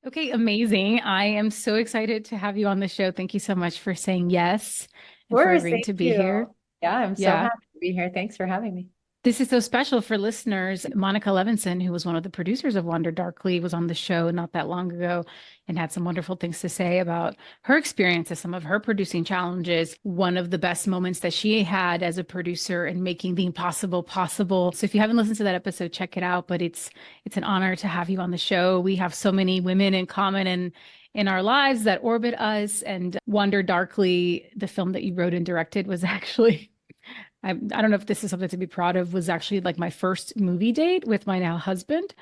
Okay, amazing. I am so excited to have you on the show. Thank you so much for saying yes Of and for course, agreeing thank to be you. here. Yeah, I'm so Yeah. happy to be here. Thanks for having me. This is so special for listeners. Monica Levinson, who was one of the producers of Wander Darkly, was on the show not that long ago and had some wonderful things to say about her experiences, some of her producing challenges. One of the best moments that she had as a producer in making the impossible possible. So if you haven't listened to that episode, check it out. But it's an honor to have you on the show. We have so many women in common and in our lives that orbit us. And Wander Darkly, the film that you wrote and directed, was actually I don't know if this is something to be proud of, was actually like my first movie date with my now husband,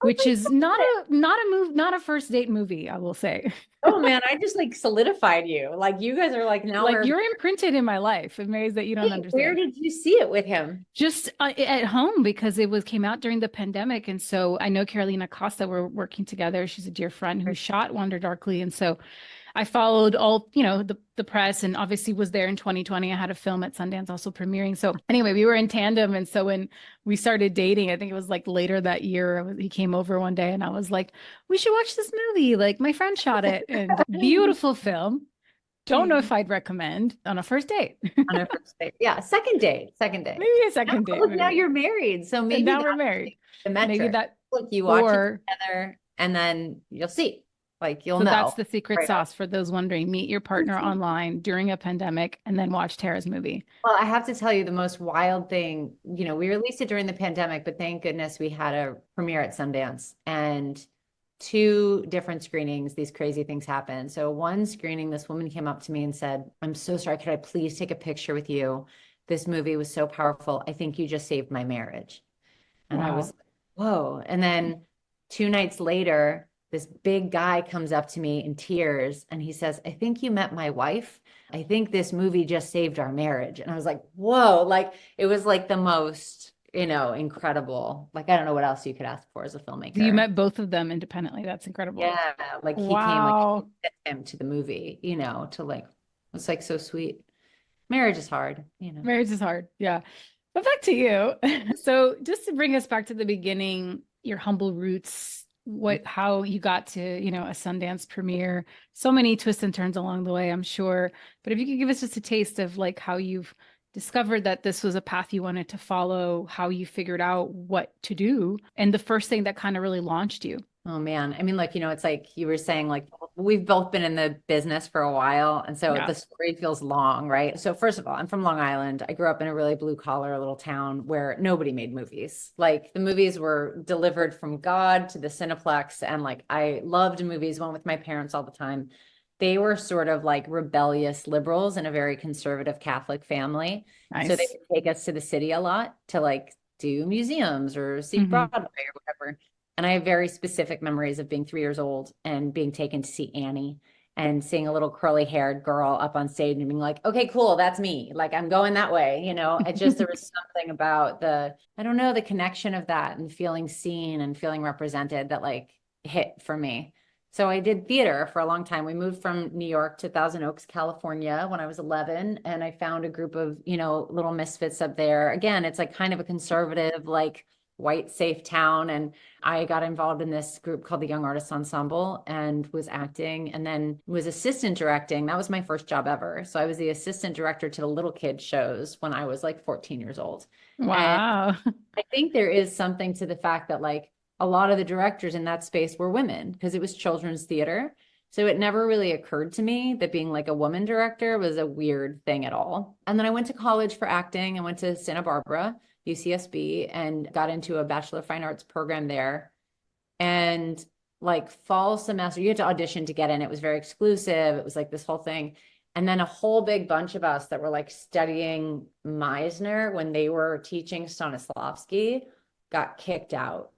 Oh which my is God. not a first date movie, I will say. Oh man, I just like solidified you. Like you guys are like now Like we're you're imprinted in my life in ways that you don't wait, where understand. did you see it with him? Just at home because it was came out during the pandemic, and so I know Carolina Costa. We're working together. She's a dear friend who shot Wander Darkly, and so I followed all, the press and obviously was there in 2020. I had a film at Sundance also premiering. So anyway, we were in tandem. And so when we started dating, I think it was like later that year, he came over one day and I was like, we should watch this movie. Like my friend shot it and beautiful film. Don't know if I'd recommend on a first date. On a first date. Yeah, second date, second date. Maybe a Now, second date, look, now maybe. you're married. So And maybe now we're that's married. the Maybe metric. that, Look, you watch it or together and then you'll see. Like you'll so that's know the secret right sauce for those wondering. Meet your partner off. online during a pandemic and then watch Tara's movie. Well, I have to tell you the most wild thing, we released it during the pandemic, but thank goodness we had a premiere at Sundance and two different screenings, these crazy things happened. So one screening, this woman came up to me and said, I'm so sorry. Could I please take a picture with you? This movie was so powerful. I think you just saved my marriage. And I was Wow. like, whoa. And then 2 nights later, this big guy comes up to me in tears and he says, I think you met my wife. I think this movie just saved our marriage. And I was like, whoa, like it was like the most, incredible. Like, I don't know what else you could ask for as a You filmmaker. met both of them independently. That's incredible. Yeah. Like he came, like, Wow. fit him to the movie, to like, it's like so sweet. Marriage is hard. Marriage is hard. Yeah. But back to you. So just to bring us back to the beginning, your humble roots, how you got to, a Sundance premiere, so many twists and turns along the way, I'm sure. But if you could give us just a taste of like how you've discovered that this was a path you wanted to follow, how you figured out what to do, and the first thing that kind of really launched you. Oh man. I mean, like, it's like you were saying, like, we've both been in the business for a while. And so Yeah. the story feels long, right? So, first of all, I'm from Long Island. I grew up in a really blue collar little town where nobody made movies. Like, the movies were delivered from God to the Cineplex. And like, I loved movies, went with my parents all the time. They were sort of like rebellious liberals in a very conservative Catholic family. So they Nice. would take us to the city a lot to like do museums or see Hmm. Broadway or whatever. And I have very specific memories of being 3 years old and being taken to see Annie and seeing a little curly haired girl up on stage and being like, okay, cool, that's me. Like I'm going that way. It just, there was something about I don't know, the connection of that and feeling seen and feeling represented that like hit for me. So I did theater for a long time. We moved from New York to Thousand Oaks, California when I was 11. And I found a group of, little misfits up there. Again, it's like kind of a conservative, like white, safe town. And I got involved in this group called the Young Artists Ensemble and was acting and then was assistant directing. That was my first job ever. So I was the assistant director to the little kid shows when I was like 14 years old. And Wow. I think there is something to the fact that like a lot of the directors in that space were women because it was children's theater. So it never really occurred to me that being like a woman director was a weird thing at all. And then I went to college for acting. I went to Santa Barbara, UCSB, and got into a Bachelor of Fine Arts program there. And like fall semester, you had to audition to get in. It was very exclusive. It was like this whole thing. And then a whole big bunch of us that were like studying Meisner when they were teaching Stanislavski got kicked out.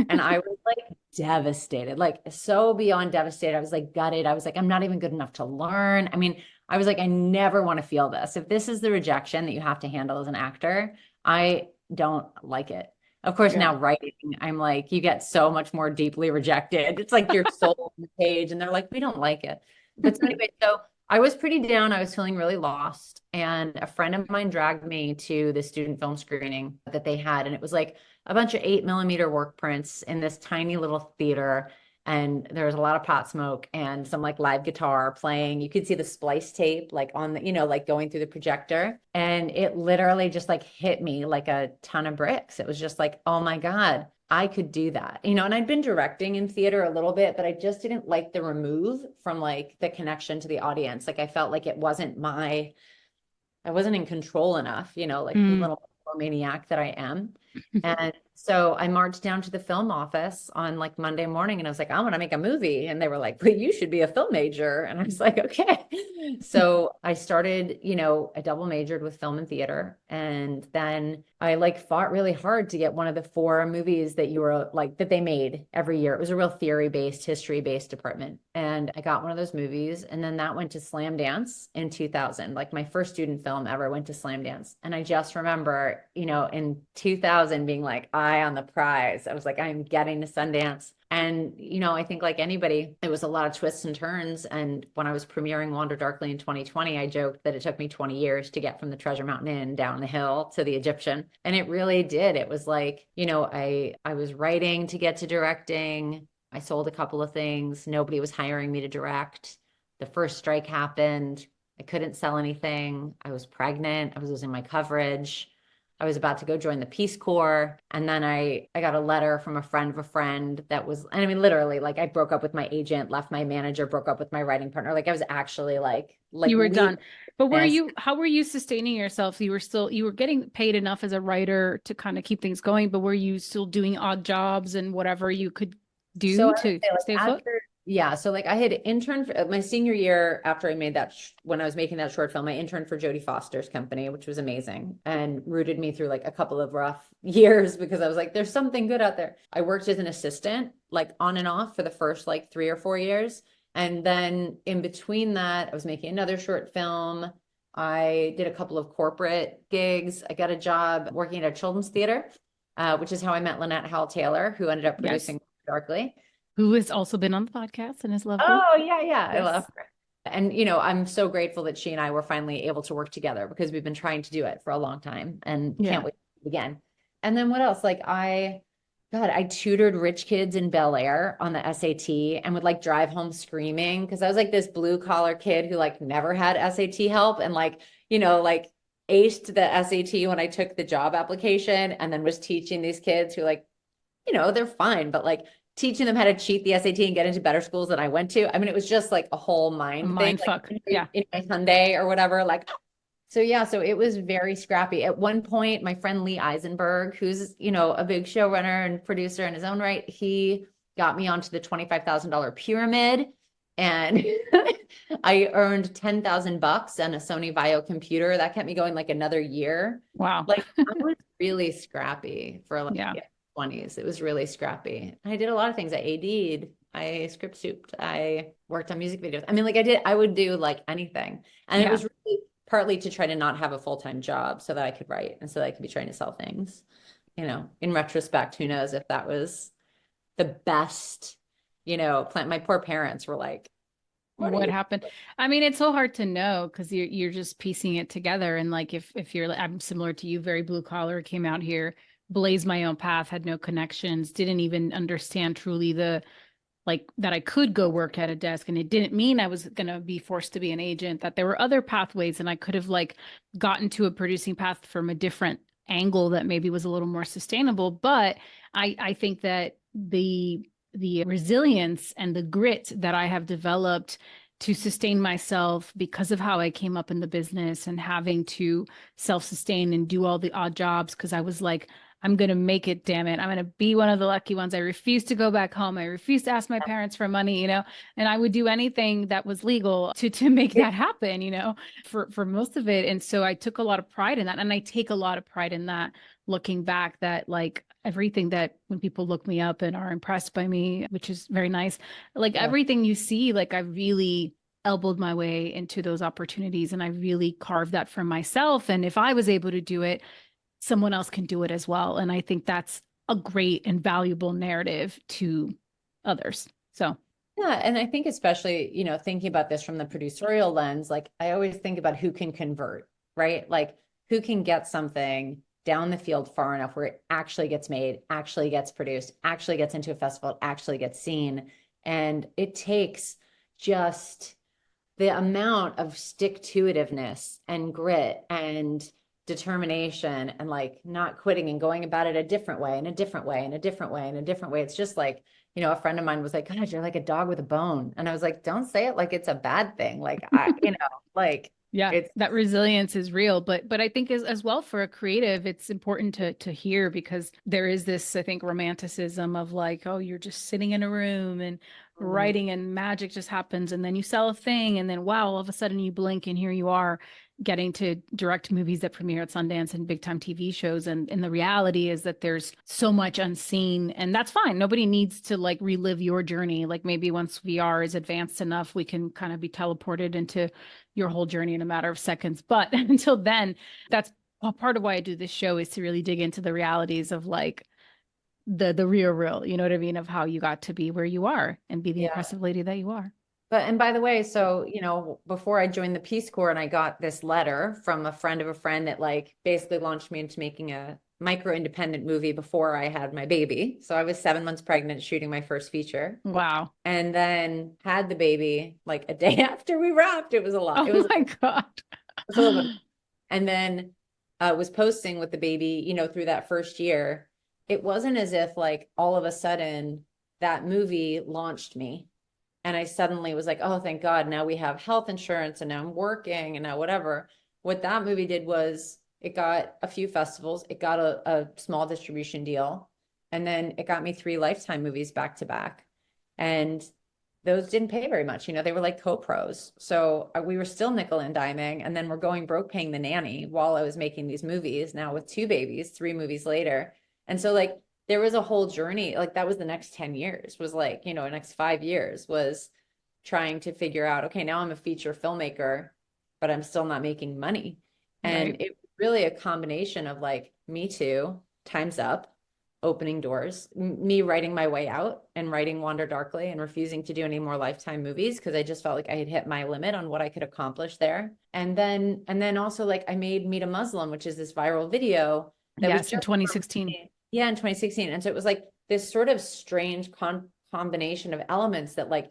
And I was like devastated, like so beyond devastated. I was like gutted. I was like, I'm not even good enough to learn. I mean, I was like, I never want to feel this. If this is the rejection that you have to handle as an actor, I don't like it. Of course, Yeah. now writing, I'm like, you get so much more deeply rejected. It's like your soul on the page, and they're like, we don't like it. But so anyway, so I was pretty down. I was feeling really lost. And a friend of mine dragged me to the student film screening that they had. And it was like a bunch of 8mm work prints in this tiny little theater. and there was a lot of pot smoke and some like live guitar playing. You could see the splice tape like on the, like going through the projector. And it literally just like hit me like a ton of bricks. It was just like, oh my God, I could do that. And I'd been directing in theater a little bit, but I just didn't like the remove from like the connection to the audience. Like I felt like I wasn't in control enough, like Mm. little maniac that I am. And so I marched down to the film office on like Monday morning and I was like, I want to make a movie. And they were like, but you should be a film major. And I was like, okay. So I started, I double majored with film and theater. And then I like fought really hard to get one of the 4 movies that you were like, that they made every year. It was a real theory-based, history-based department. And I got one of those movies. And then that went to Slamdance in 2000. Like my first student film ever went to Slamdance. And I just remember, in 2000 being like, eye on the prize. I was like, I'm getting to Sundance. And, I think like anybody, it was a lot of twists and turns. And when I was premiering Wander Darkly in 2020, I joked that it took me 20 years to get from the Treasure Mountain Inn down the hill to the Egyptian. And it really did. It was like, I was writing to get to directing. I sold a couple of things. Nobody was hiring me to direct. The first strike happened. I couldn't sell anything. I was pregnant. I was losing my coverage. I was about to go join the Peace Corps. And then I got a letter from a friend of a friend that was, and I mean, literally, like I broke up with my agent, left my manager, broke up with my writing partner. Like I was actually like You were done. But this. how were you sustaining yourself? You were getting paid enough as a writer to kind of keep things going, but were you still doing odd jobs and whatever you could So do I would to say like stay afloat? yeah. So like I had interned for my senior year after I made that, when I was making that short film, I interned for Jodie Foster's company, which was amazing and rooted me through like a couple of rough years because I was like, there's something good out there. I worked as an assistant, like on and off for the first like 3 or 4 years. And then in between that, I was making another short film. I did a couple of corporate gigs. I got a job working at a children's theater, which is how I met Lynette Howell Taylor, who ended up Yes. producing Darkly. Who has also been on the podcast and is lovely. Oh, yeah, yeah. I Yes. love her. And, I'm so grateful that she and I were finally able to work together because we've been trying to do it for a long time and Yeah. can't wait to do it again. And then what else? Like God, I tutored rich kids in Bel Air on the SAT and would like drive home screaming because I was like this blue collar kid who like never had SAT help and like, like aced the SAT when I took the job application and then was teaching these kids who like, they're fine, but like teaching them how to cheat the SAT and get into better schools than I went to. I mean, it was just like a whole mind thing, Mind like fuck. Yeah. in my Sunday or whatever. Like, so yeah, so it was very scrappy. At one point, my friend Lee Eisenberg, who's, a big showrunner and producer in his own right, he got me onto the $25,000 pyramid. And I earned $10,000 on a Sony Vaio computer. That kept me going like another year. Wow. Like I was really scrappy for like Yeah. 20s. It was really scrappy. I did a lot of things. I AD'd, I script souped, I worked on music videos. I mean, like I would do like anything. And it was really partly to try to not have a full-time job so that I could write and so that I could be trying to sell things. In retrospect, who knows if that was the best, plan. My poor parents were like, What happened? I mean, it's so hard to know because you're just piecing it together. And like if you're I'm similar to you, very blue collar, came out here, blazed my own path, had no connections, didn't even understand truly the like that I could go work at a desk, and it didn't mean I was going to be forced to be an agent, that there were other pathways and I could have like gotten to a producing path from a different angle that maybe was a little more sustainable. But I think that the resilience and the grit that I have developed to sustain myself because of how I came up in the business and having to self-sustain and do all the odd jobs because I was like, I'm going to make it, damn it. I'm going to be one of the lucky ones. I refuse to go back home. I refuse to ask my parents for money, and I would do anything that was legal to make that happen, for most of it. And so I took a lot of pride in that. And I take a lot of pride in that looking back, that like everything that when people look me up and are impressed by me, which is very nice, like everything you see, like I really elbowed my way into those opportunities and I really carved that for myself. And if I was able to do it, someone else can do it as well. And I think that's a great and valuable narrative to others. So yeah, and I think especially, thinking about this from the producerial lens, like I always think about who can convert, right? Like who can get something down the field far enough where it actually gets made, actually gets produced, actually gets into a festival, actually gets seen. And it takes just the amount of stick-to-itiveness and grit and determination and like not quitting and going about it a different way and a different way and a different way and a different way. It's just like, you know, a friend of mine was like, God, you're like a dog with a bone. And I was like, don't say it like it's a bad thing. Like like Yeah, it's that resilience is real, but I think as well for a creative, it's important to hear because there is this, I think, romanticism of like, oh, you're just sitting in a room and Mhm. writing and magic just happens and then you sell a thing and then wow, all of a sudden you blink and here you are getting to direct movies that premiere at Sundance and big time TV shows. And the reality is that there's so much unseen and that's fine. Nobody needs to like relive your journey. Like maybe once VR is advanced enough, we can kind of be teleported into your whole journey in a matter of seconds. But until then, that's part of why I do this show is to really dig into the realities of like the real, you know what I mean, of how you got to be where you are and be the yeah. impressive lady that you are. But and by the way, so you know, before I joined the Peace Corps and I got this letter from a friend of a friend that like basically launched me into making a micro independent movie before I had my baby. So I was 7 months pregnant shooting my first feature Wow. and then had the baby like a day after we wrapped. It was a lot. It Oh was, my God. it was a little bit. And then was posting with the baby, you know, through that first year. It wasn't as if like all of a sudden that movie launched me and I suddenly was like, oh, thank God, now we have health insurance and now I'm working and now whatever. What that movie did was it got a few festivals, it got a small distribution deal, and then it got me 3 Lifetime movies back to back. And those didn't pay very much. You know, they were like co-pros. So we were still nickel and diming. And then we're going broke paying the nanny while I was making these movies now with 2 babies, 3 movies later. And so like there was a whole journey, like that was the next 10 years was like, you know, next 5 years was trying to figure out, okay, now I'm a feature filmmaker, but I'm still not making money. And Right. it was really a combination of like, Me Too, Time's Up, opening doors, me writing my way out and writing Wander Darkly and refusing to do any more Lifetime movies because I just felt like I had hit my limit on what I could accomplish there. And then also like I made Meet a Muslim, which is this viral video that was Yes, in just for 2016. me. Yeah, in 2016. And so it was like this sort of strange combination of elements that like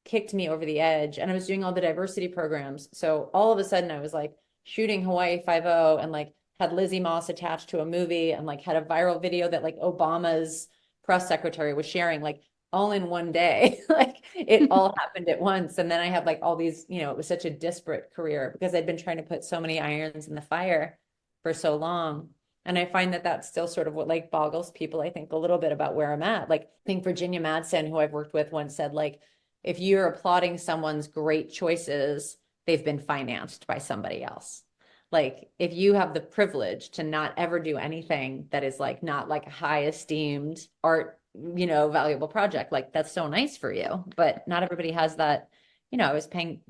kicked me over the edge. And I was doing all the diversity programs. So all of a sudden I was like shooting Hawaii 5 and like had Lizzie Moss attached to a movie and like had a viral video that like Obama's press secretary was sharing like all in one day. Like it all happened at once. And then I had like all these, you know, it was such a disparate career because I'd been trying to put so many irons in the fire for so long. And I find that that's still sort of what like boggles people, I think, a little bit about where I'm at. Like, I think Virginia Madsen, who I've worked with, once said, like, if you're applauding someone's great choices, they've been financed by somebody else. Like, if you have the privilege to not ever do anything that is like not like a high esteemed art, you know, valuable project, like that's so nice for you. But not everybody has that, you know, I was paying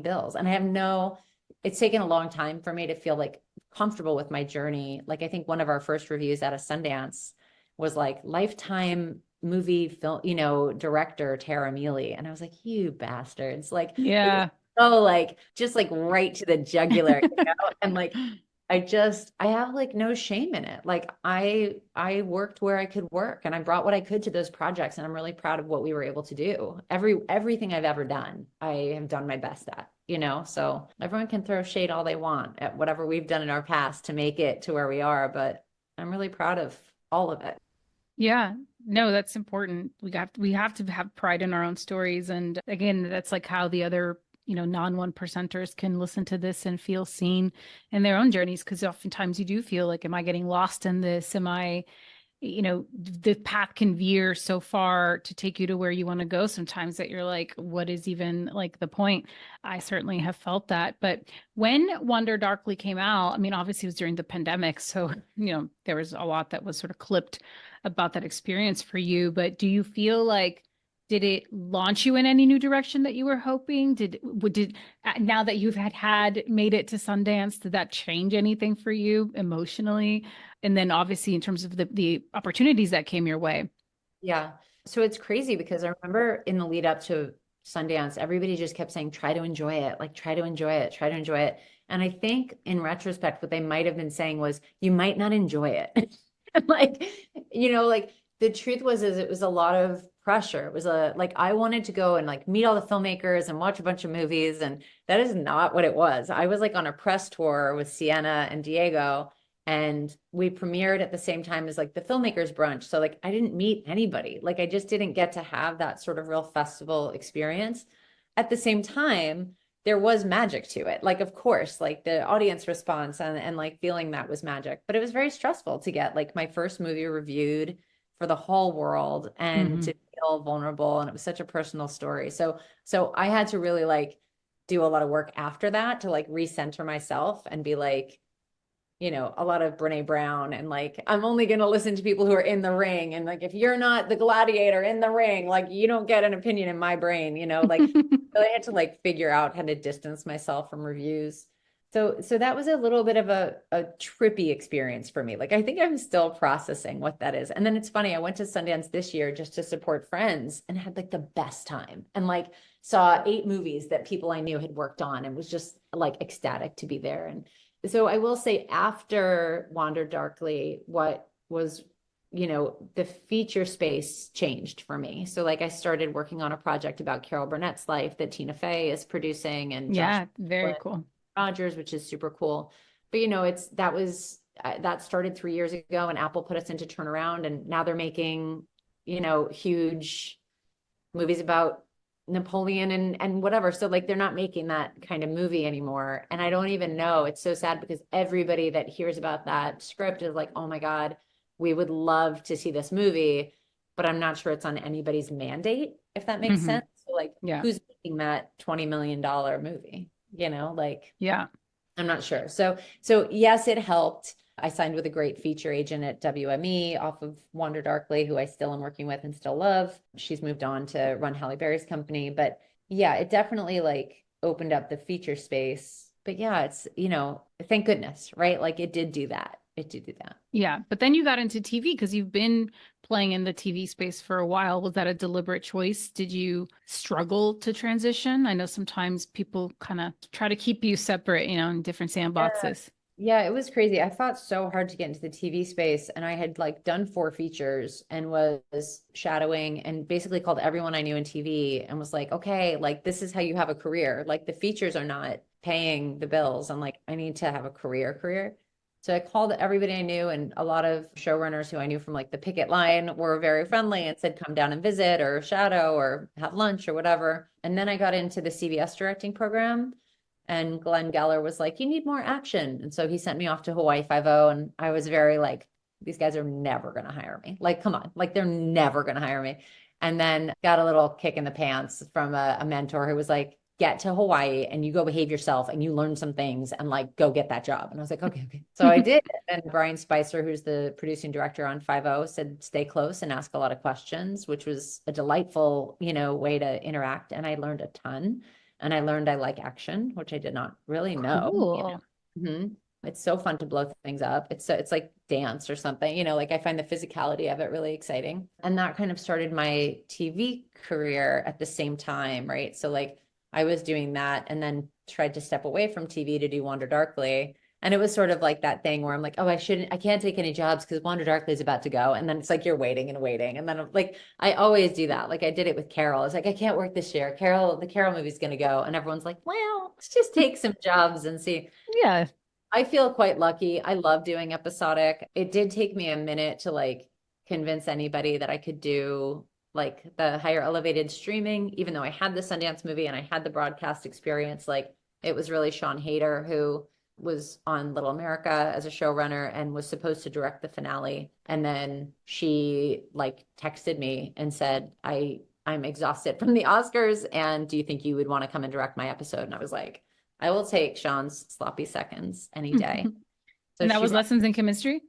bills. And I have no, it's taken a long time for me to feel like comfortable with my journey. Like I think one of our first reviews out of Sundance was like Lifetime movie film, you know, director Tara Miele. And I was like, you bastards. Like it was Yeah. so like just like right to the jugular, you know? And like I have like no shame in it. Like I worked where I could work and I brought what I could to those projects and I'm really proud of what we were able to do. Everything I've ever done, I have done my best at, you know? So everyone can throw shade all they want at whatever we've done in our past to make it to where we are, but I'm really proud of all of it. Yeah, no, that's important. We have to have pride in our own stories. And again, that's like how the other, non one percenters can listen to this and feel seen in their own journeys. Because oftentimes you do feel like, am I getting lost in this? Am I, the path can veer so far to take you to where you want to go sometimes that you're like, what is even like the point? I certainly have felt that. But when Wonder Darkly came out, I mean, obviously it was during the pandemic. So, there was a lot that was sort of clipped about that experience for you. But do you feel like, did it launch you in any new direction that you were hoping? Did now that you've had made it to Sundance, did that change anything for you emotionally? And then obviously in terms of the opportunities that came your way. Yeah. So it's crazy because I remember in the lead up to Sundance, everybody just kept saying, try to enjoy it, like try to enjoy it, try to enjoy it. And I think in retrospect, what they might have been saying was, you might not enjoy it. Like, like the truth was, is it was a lot of pressure. It was like, I wanted to go and like meet all the filmmakers and watch a bunch of movies. And that is not what it was. I was like on a press tour with Sienna and Diego, and we premiered at the same time as like the filmmakers brunch. So like, I didn't meet anybody. Like, I just didn't get to have that sort of real festival experience. At the same time, there was magic to it. Like, of course, like the audience response and like feeling that was magic, but it was very stressful to get like my first movie reviewed for the whole world and to feel vulnerable. And it was such a personal story. So I had to really like do a lot of work after that to like recenter myself and be like, you know, a lot of Brene Brown and like, I'm only going to listen to people who are in the ring. And like, if you're not the gladiator in the ring, like you don't get an opinion in my brain, you know, like I had to like figure out how to distance myself from reviews. So that was a little bit of a trippy experience for me. Like, I think I'm still processing what that is. And then it's funny, I went to Sundance this year just to support friends and had like the best time and like saw 8 movies that people I knew had worked on and was just like ecstatic to be there. And so I will say after Wander Darkly, what was, you know, the feature space changed for me. So like I started working on a project about Carol Burnett's life that Tina Fey is producing and Yeah, very cool. Rogers, which is super cool. But you know, that started 3 years ago and Apple put us into turnaround and now they're making, you know, huge movies about Napoleon and whatever. So like they're not making that kind of movie anymore. And I don't even know. It's so sad because everybody that hears about that script is like, oh my God, we would love to see this movie, but I'm not sure it's on anybody's mandate, if that makes sense. So like who's making that $20 million movie? You know, like, yeah, I'm not sure. So yes, it helped. I signed with a great feature agent at WME off of Wander Darkly, who I still am working with and still love. She's moved on to run Halle Berry's company. But yeah, it definitely like opened up the feature space. But yeah, it's, you know, thank goodness, right? Like it did do that. It did do that. Yeah. But then you got into TV because you've been playing in the TV space for a while. Was that a deliberate choice? Did you struggle to transition? I know sometimes people kind of try to keep you separate, you know, in different sandboxes. Yeah, it was crazy. I fought so hard to get into the TV space and I had like done 4 features and was shadowing and basically called everyone I knew in TV and was like, okay, like this is how you have a career. Like the features are not paying the bills. I'm like, I need to have a career. So I called everybody I knew and a lot of showrunners who I knew from like the picket line were very friendly and said, come down and visit or shadow or have lunch or whatever. And then I got into the CBS directing program. And Glenn Geller was like, you need more action. And so he sent me off to Hawaii Five-0. And I was very like, these guys are never going to hire me. Like, come on, like they're never going to hire me. And then got a little kick in the pants from a mentor who was like, get to Hawaii and you go behave yourself and you learn some things and like, go get that job. And I was like, okay. So I did. And Brian Spicer, who's the producing director on Five-0, said, stay close and ask a lot of questions, which was a delightful, you know, way to interact. And I learned a ton. And I learned I like action, which I did not really know. Cool. You know? It's so fun to blow things up. It's like dance or something, you know, like I find the physicality of it really exciting. And that kind of started my TV career at the same time, right? So like I was doing that and then tried to step away from TV to do Wander Darkly. And it was sort of like that thing where I'm like, oh, I can't take any jobs because Wander Darkly is about to go. And then it's like, you're waiting and waiting. And then I'm like, I always do that. Like I did it with Carol. It's like, I can't work this year. The Carol movie's going to go. And everyone's like, well, let's just take some jobs and see. Yeah. I feel quite lucky. I love doing episodic. It did take me a minute to like convince anybody that I could do like the higher elevated streaming, even though I had the Sundance movie and I had the broadcast experience. Like it was really Sean Hayter who was on Little America as a showrunner and was supposed to direct the finale. And then she like texted me and said, I'm exhausted from the Oscars. And do you think you would want to come and direct my episode? And I was like, I will take Sean's sloppy seconds any day. So and that was Lessons in Chemistry?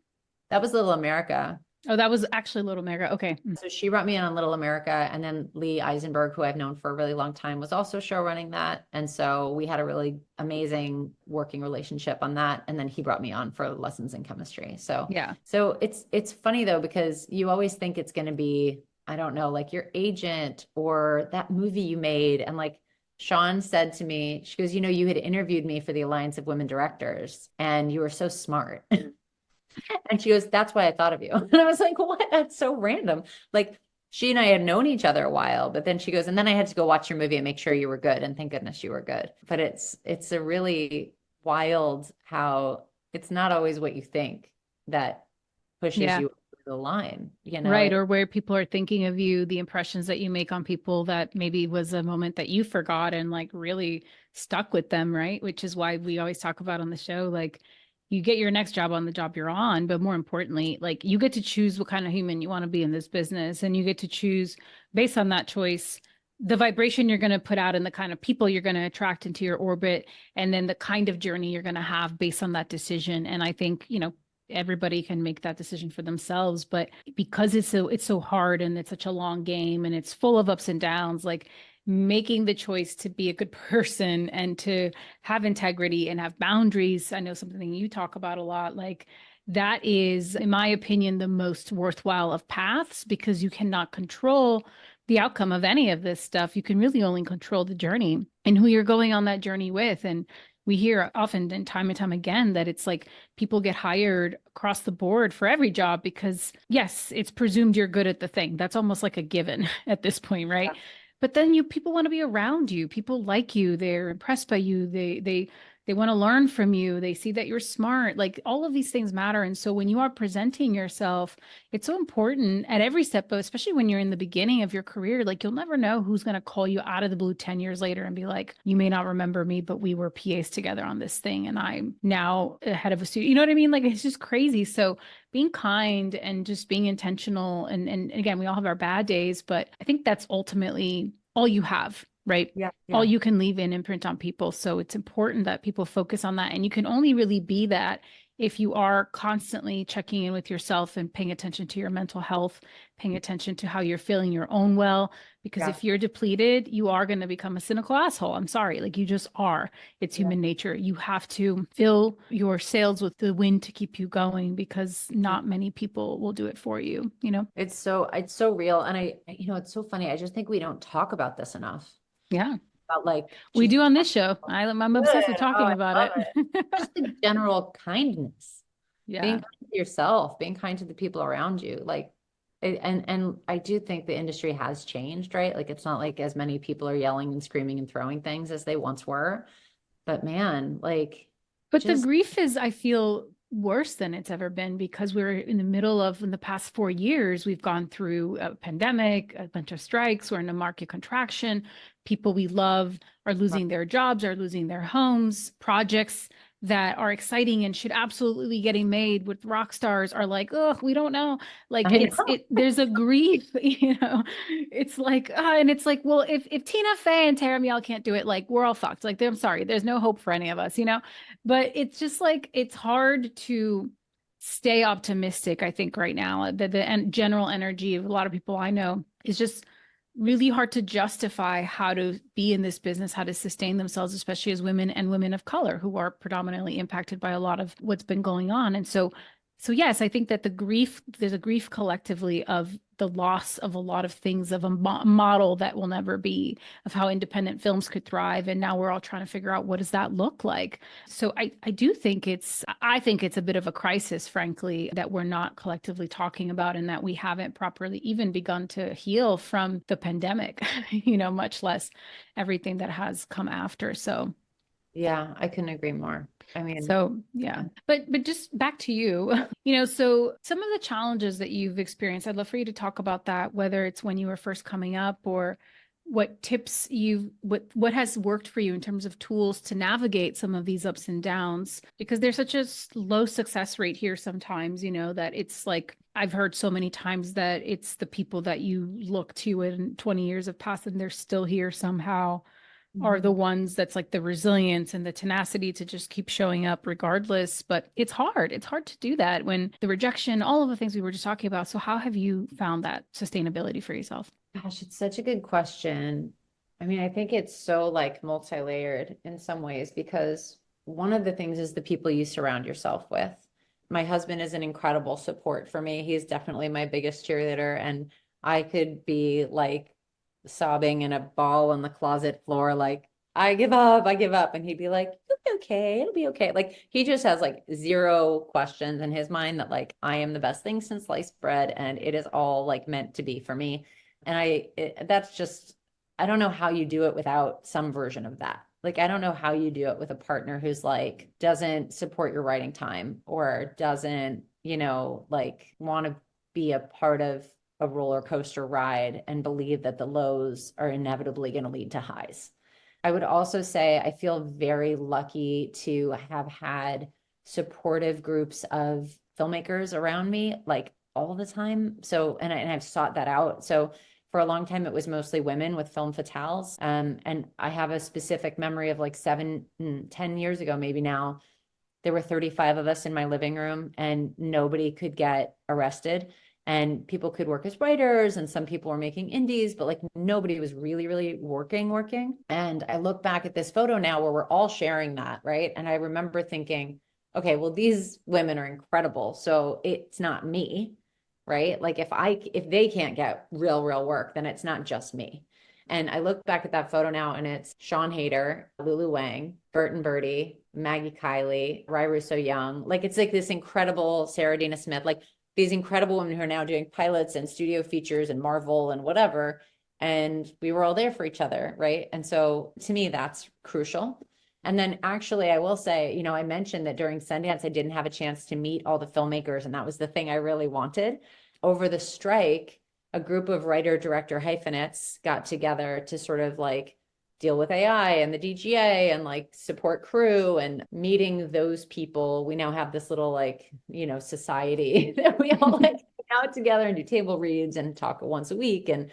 That was Little America. Oh, that was actually Little America. Okay. So she brought me in on Little America, and then Lee Eisenberg, who I've known for a really long time, was also show running that. And so we had a really amazing working relationship on that. And then he brought me on for Lessons in Chemistry. So yeah. So it's funny though, because you always think it's going to be, I don't know, like your agent or that movie you made. And like Sean said to me, she goes, you know, you had interviewed me for the Alliance of Women Directors and you were so smart. And she goes, that's why I thought of you. And I was like, what? That's so random. Like she and I had known each other a while, but then she goes, and then I had to go watch your movie and make sure you were good. And thank goodness you were good. But it's a really wild how it's not always what you think that pushes Yeah. you over the line, you Right. know? Or where people are thinking of you, the impressions that you make on people that maybe was a moment that you forgot and like really stuck with them. Right. Which is why we always talk about on the show, like you get your next job on the job you're on, but more importantly, like you get to choose what kind of human you want to be in this business. And you get to choose based on that choice, the vibration you're going to put out and the kind of people you're going to attract into your orbit, and then the kind of journey you're going to have based on that decision. And I think, everybody can make that decision for themselves, but because it's so hard and it's such a long game and it's full of ups and downs, like making the choice to be a good person and to have integrity and have boundaries. I know something you talk about a lot, like that is, in my opinion, the most worthwhile of paths, because you cannot control the outcome of any of this stuff. You can really only control the journey and who you're going on that journey with. And we hear often and time again that it's like people get hired across the board for every job because, yes, it's presumed you're good at the thing. That's almost like a given at this point, right? But then people want to be around you. People like you. They're impressed by you. They want to learn from you. They see that you're smart. Like all of these things matter. And so when you are presenting yourself, it's so important at every step, but especially when you're in the beginning of your career, like you'll never know who's going to call you out of the blue 10 years later and be like, you may not remember me, but we were PAs together on this thing. And I'm now head of a studio. You know what I mean? Like it's just crazy. So being kind and just being intentional. And again, we all have our bad days, but I think that's ultimately all you have, right? Yeah. All Yeah. you can leave an imprint on people. So it's important that people focus on that. And you can only really be that if you are constantly checking in with yourself and paying attention to your mental health, paying attention to how you're feeling your own well. Because Yeah. if you're depleted, you are going to become a cynical asshole. I'm sorry. Like you just are. It's Yeah. human nature. You have to fill your sails with the wind to keep you going, because not many people will do it for you, you know? It's so real. And it's so funny. I just think we don't talk about this enough. Yeah. About like We just do on this show. I'm good. obsessed with Oh, talking I about love it. it. Just the general kindness, being Yeah. kind to yourself, being kind to the people around you. Like, and I do think the industry has changed, right? Like, it's not like as many people are yelling and screaming and throwing things as they once were. But man, like, But the just grief is, I feel, worse than it's ever been, because we're in the middle of, in the past 4 years, we've gone through a pandemic, a bunch of strikes, we're in a market contraction. People we love are losing their jobs, are losing their homes. Projects that are exciting and should absolutely be getting made with rock stars are like, oh, we don't know. Like I know. there's a grief, it's like, and it's like, well, if Tina Fey and Tara Miele can't do it, like we're all fucked. Like, I'm sorry, there's no hope for any of us. But it's just like, it's hard to stay optimistic, I think, right now. The general energy of a lot of people I know is just really hard to justify how to be in this business, how to sustain themselves, especially as women and women of color who are predominantly impacted by a lot of what's been going on. And so yes, I think that there's a grief collectively of the loss of a lot of things, of a model that will never be, of how independent films could thrive. And now we're all trying to figure out, what does that look like? So I do think I think it's a bit of a crisis, frankly, that we're not collectively talking about, and that we haven't properly even begun to heal from the pandemic, much less everything that has come after. Yeah, I couldn't agree more. I mean, So yeah, but just back to you, so some of the challenges that you've experienced, I'd love for you to talk about that, whether it's when you were first coming up, or what tips what has worked for you in terms of tools to navigate some of these ups and downs, because there's such a low success rate here sometimes, that it's like, I've heard so many times that it's the people that you look to and 20 years have passed and they're still here somehow, are the ones that's like the resilience and the tenacity to just keep showing up regardless. But it's hard. It's hard to do that when the rejection, all of the things we were just talking about. So how have you found that sustainability for yourself? gosh, it's such a good question. I mean, I think it's so like multi-layered in some ways, because one of the things is the people you surround yourself with. My husband is an incredible support for me. He's definitely my biggest cheerleader, and I could be like sobbing in a ball on the closet floor, like, I give up, I give up. And he'd be like, it'll be okay, it'll be okay. Like, he just has like zero questions in his mind that like I am the best thing since sliced bread and it is all like meant to be for me. And that's just, I don't know how you do it without some version of that. Like, I don't know how you do it with a partner who's like, doesn't support your writing time or doesn't, like want to be a part of a roller coaster ride and believe that the lows are inevitably going to lead to highs. I would also say I feel very lucky to have had supportive groups of filmmakers around me like all the time. So, and I've sought that out. So for a long time, it was mostly women with film fatales. And I have a specific memory of like 10 years ago, maybe now, there were 35 of us in my living room and nobody could get arrested. And people could work as writers and some people were making indies, but like nobody was really, really working. And I look back at this photo now where we're all sharing that, right? And I remember thinking, okay, well, these women are incredible. So it's not me, right? Like if they can't get real work, then it's not just me. And I look back at that photo now and it's Sean Hayter, Lulu Wang, Bert and Bertie, Maggie Kiley, Rai Russo Young. Like it's like this incredible Sarah Dana Smith, like these incredible women who are now doing pilots and studio features and Marvel and whatever. And we were all there for each other, right? And so to me, that's crucial. And then actually, I will say, I mentioned that during Sundance, I didn't have a chance to meet all the filmmakers. And that was the thing I really wanted. Over the strike, a group of writer director hyphenates got together to sort of like deal with AI and the DGA and like support crew and meeting those people. We now have this little like, society that we all like hang out together and do table reads and talk once a week. And,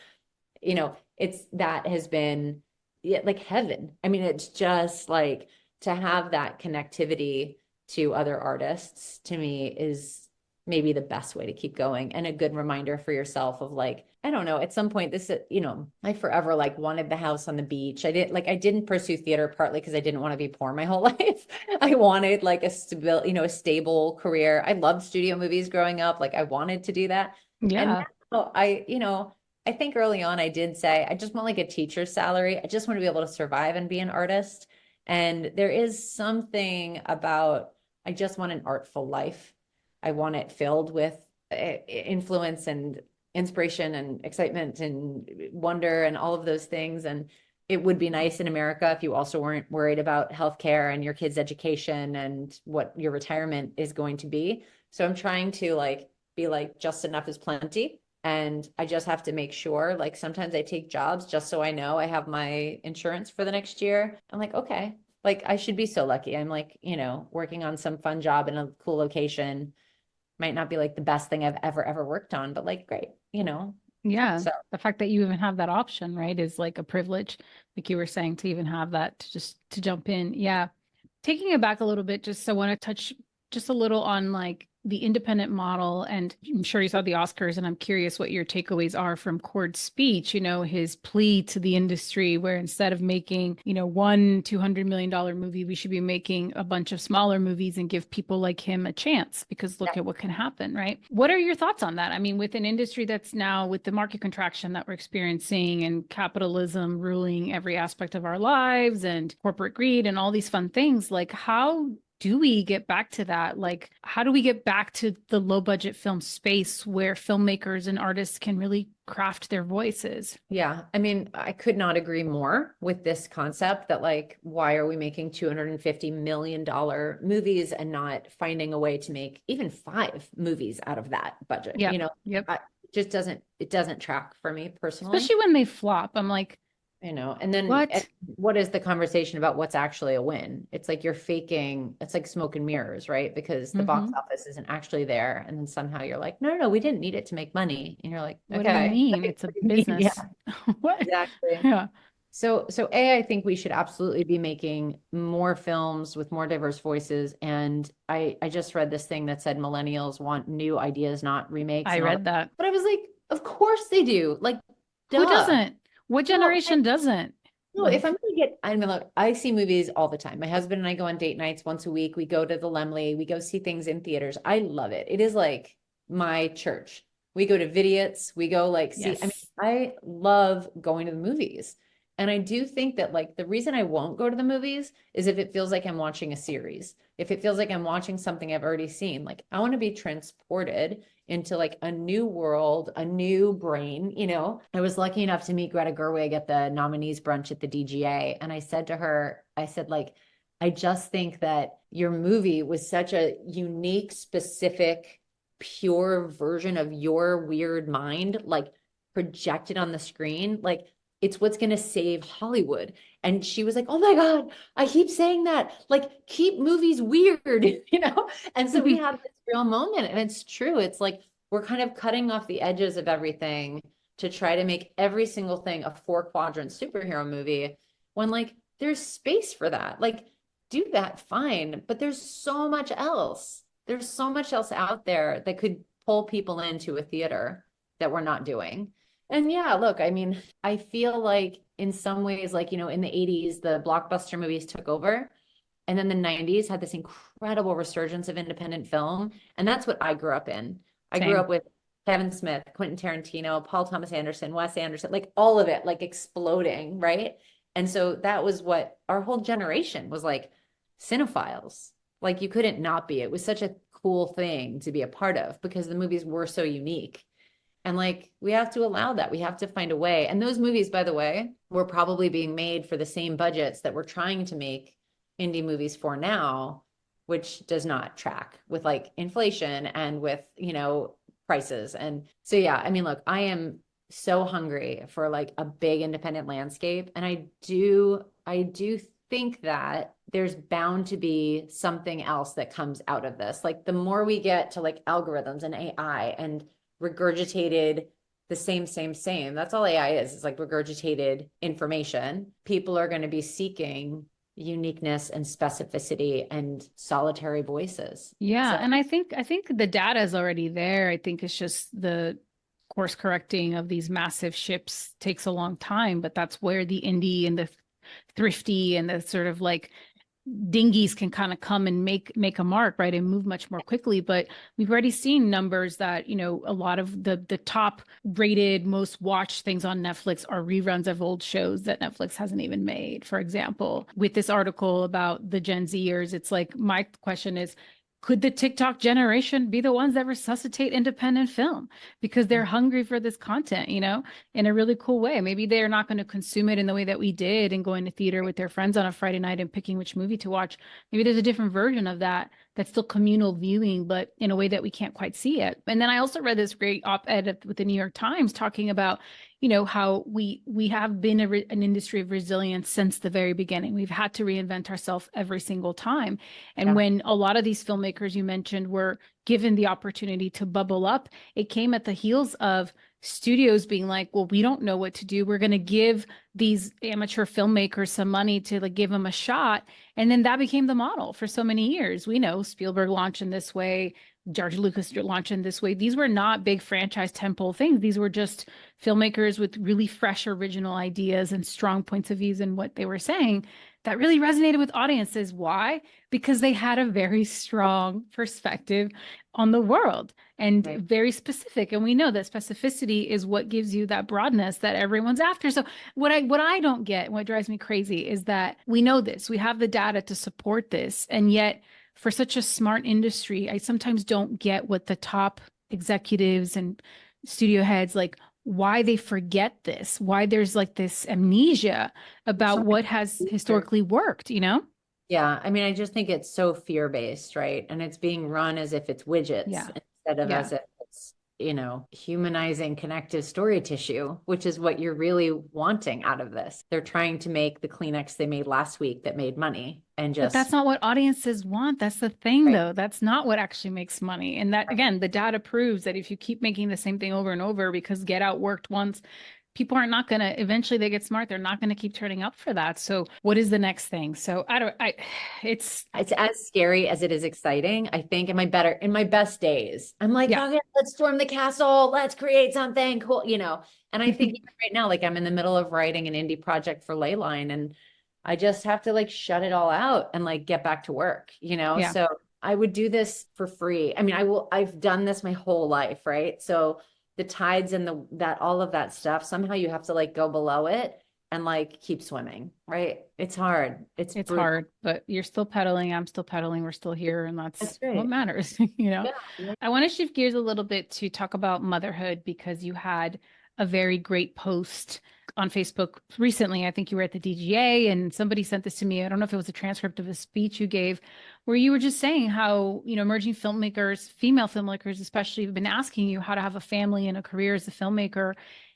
that has been like heaven. I mean, it's just like to have that connectivity to other artists to me is maybe the best way to keep going and a good reminder for yourself of like, I don't know, at some point this, I forever like wanted the house on the beach. I didn't pursue theater partly because I didn't want to be poor my whole life. I wanted like a stable career. I loved studio movies growing up. Like I wanted to do that. Yeah. And now I think early on I did say, I just want like a teacher's salary. I just want to be able to survive and be an artist. And there is something about, I just want an artful life. I want it filled with influence and inspiration and excitement and wonder and all of those things. And it would be nice in America if you also weren't worried about healthcare and your kids' education and what your retirement is going to be. So I'm trying to like be like just enough is plenty. And I just have to make sure, like sometimes I take jobs just so I know I have my insurance for the next year. I'm like, okay, like I should be so lucky. I'm like, working on some fun job in a cool location. Might not be like the best thing I've ever worked on, but like, great, Yeah. So The fact that you even have that option, right, is like a privilege. Like you were saying, to even have that to jump in. Yeah. Taking it back a little bit, just I want to touch just a little on like the independent model. And I'm sure you saw the Oscars, and I'm curious what your takeaways are from Cord's speech, his plea to the industry, where instead of making, one $200 million movie, we should be making a bunch of smaller movies and give people like him a chance, because look at what can happen, right? What are your thoughts on that? I mean, with an industry that's now, with the market contraction that we're experiencing and capitalism ruling every aspect of our lives and corporate greed and all these fun things, like how do we get back to that? Like, how do we get back to the low budget film space where filmmakers and artists can really craft their voices? Yeah. I mean, I could not agree more with this concept that like, why are we making $250 million movies and not finding a way to make even 5 movies out of that budget? Yeah. Yep. It doesn't track for me personally. Especially when they flop. I'm like, and then what? What is the conversation about what's actually a win? It's like you're faking, it's like smoke and mirrors, right? Because the box office isn't actually there. And then somehow you're like, no, we didn't need it to make money. And you're like, what do you mean? It's a business. Yeah, What? exactly. Yeah. So I think we should absolutely be making more films with more diverse voices. And I just read this thing that said millennials want new ideas, not remakes. I read that. But I was like, of course they do. Like, who duh. doesn't? What generation doesn't? No, if I'm going to I see movies all the time. My husband and I go on date nights once a week. We go to the Lemley. We go see things in theaters. I love it. It is like my church. We go to Vidiots. We go like see. Yes. I mean, I love going to the movies. And I do think that like the reason I won't go to the movies is if it feels like I'm watching a series. If it feels like I'm watching something I've already seen, like I want to be transported into like a new world, a new brain, you know. I was lucky enough to meet Greta Gerwig at the nominees brunch at the DGA. And I said to her, I said, like, I just think that your movie was such a unique, specific, pure version of your weird mind, like projected on the screen. Like it's what's going to save Hollywood. And she was like, oh my God, I keep saying that. Like, keep movies weird, you know? And so we have this real moment. And it's true. It's like we're kind of cutting off the edges of everything to try to make every single thing a 4-quadrant superhero movie when like there's space for that. Like, do that, fine. But there's so much else. There's so much else out there that could pull people into a theater that we're not doing. And yeah, look, I mean, I feel like in some ways, like, you know, in the 80s, the blockbuster movies took over. And then the 90s had this incredible resurgence of independent film. And that's what I grew up in. I grew Same. up with Kevin Smith, Quentin Tarantino, Paul Thomas Anderson, Wes Anderson, like all of it, like exploding, right? And so that was what our whole generation was like cinephiles. Like you couldn't not be. It was such a cool thing to be a part of because the movies were so unique. And like, we have to allow that. We have to find a way. And those movies, by the way, were probably being made for the same budgets that we're trying to make indie movies for now, which does not track with like inflation and with, you know, prices. And so, yeah, I mean, look, I am so hungry for like a big independent landscape. And I do think that there's bound to be something else that comes out of this. Like the more we get to like algorithms and AI and regurgitated the same. That's all AI is. It's like regurgitated information. People are going to be seeking uniqueness and specificity and solitary voices. Yeah, So, and I think the data is already there. I think it's just the course correcting of these massive ships takes a long time, but that's where the indie and the thrifty and the sort of like dinghies can kind of come and make a mark, right, and move much more quickly. But we've already seen numbers that, you know, a lot of the top rated, most watched things on Netflix are reruns of old shows that Netflix hasn't even made. For example, with this article about the Gen Zers, it's like my question is, could the TikTok generation be the ones that resuscitate independent film because they're hungry for this content, you know, in a really cool way? Maybe they're not going to consume it in the way that we did and going to theater with their friends on a Friday night and picking which movie to watch. Maybe there's a different version of that that's still communal viewing, but in a way that we can't quite see it. And then I also read this great op-ed with the New York Times talking about, you know, how we have been an industry of resilience since the very beginning. We've had to reinvent ourselves every single time. And yeah. when a lot of these filmmakers you mentioned were given the opportunity to bubble up, it came at the heels of studios being like, well, we don't know what to do. We're going to give these amateur filmmakers some money to like give them a shot. And then that became the model for so many years. We know Spielberg launched in this way, George Lucas launched in this way. These were not big franchise tentpole things. These were just filmmakers with really fresh original ideas and strong points of views in what they were saying that really resonated with audiences. Why? Because they had a very strong perspective on the world and Right. very specific. And we know that specificity is what gives you that broadness that everyone's after. So what I don't get, what drives me crazy is that we know this, we have the data to support this. And yet for such a smart industry, I sometimes don't get what the top executives and studio heads like, why they forget this, why there's like this amnesia about So what has historically worked, you know? yeah, I mean, I just think it's so fear-based, right? And it's being run as if it's widgets Yeah. instead of Yeah. as if it's, you know, humanizing connective story tissue, which is what you're really wanting out of this. They're trying to make the Kleenex they made last week that made money and But that's just, not what audiences want. That's the thing, right. though. That's not what actually makes money. And that, again, the data proves that if you keep making the same thing over and over because Get Out worked once, people are not going to, eventually they get smart. They're not going to keep turning up for that. So what is the next thing? So it's, It's as scary as it is exciting. I think in my best days, I'm like, yeah. okay, let's storm the castle. Let's create something cool, you know? And I think even right now, like I'm in the middle of writing an indie project for Leyline and I just have to like shut it all out and like get back to work, you know? Yeah. So I would do this for free. I mean, I've done this my whole life, right? So the tides and that all of that stuff, somehow you have to like go below it. and like keep swimming, right? It's hard. It's It's brutal. hard, but you're still pedaling. I'm still pedaling. We're still here, and that's That's what right. matters, Yeah. Yeah. I want to shift gears a little bit to talk about motherhood because you had a very great post on Facebook recently. I think you were at the DGA and somebody sent this to me. I don't know if it was a transcript of a speech you gave where you were just saying how, emerging filmmakers, female filmmakers especially, have been asking you how to have a family and a career as a filmmaker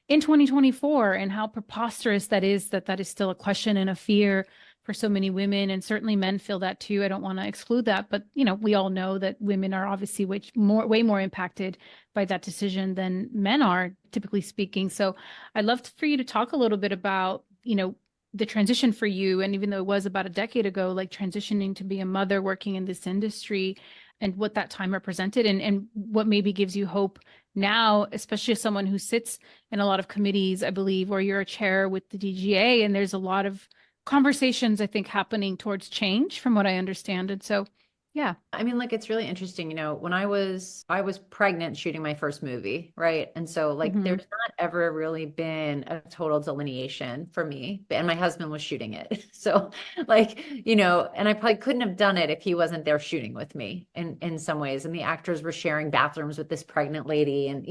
in 2024 and how preposterous that is, that is still a question and a fear for so many women, and certainly men feel that too. I don't want to exclude that, but we all know that women are obviously way more impacted by that decision than men are, typically speaking. So I'd love for you to talk a little bit about, the transition for you, and even though it was about a decade ago, like transitioning to be a mother working in this industry and what that time represented, and what maybe gives you hope now, especially as someone who sits in a lot of committees, I believe, or you're a chair with the DGA, and there's a lot of conversations, I think, happening towards change from what I understand. And so, yeah. I mean, like, it's really interesting, when I was pregnant shooting my first movie, right? And so like there's not ever really been a total delineation for me. And my husband was shooting it. So like, and I probably couldn't have done it if he wasn't there shooting with me in some ways. And the actors were sharing bathrooms with this pregnant lady. And,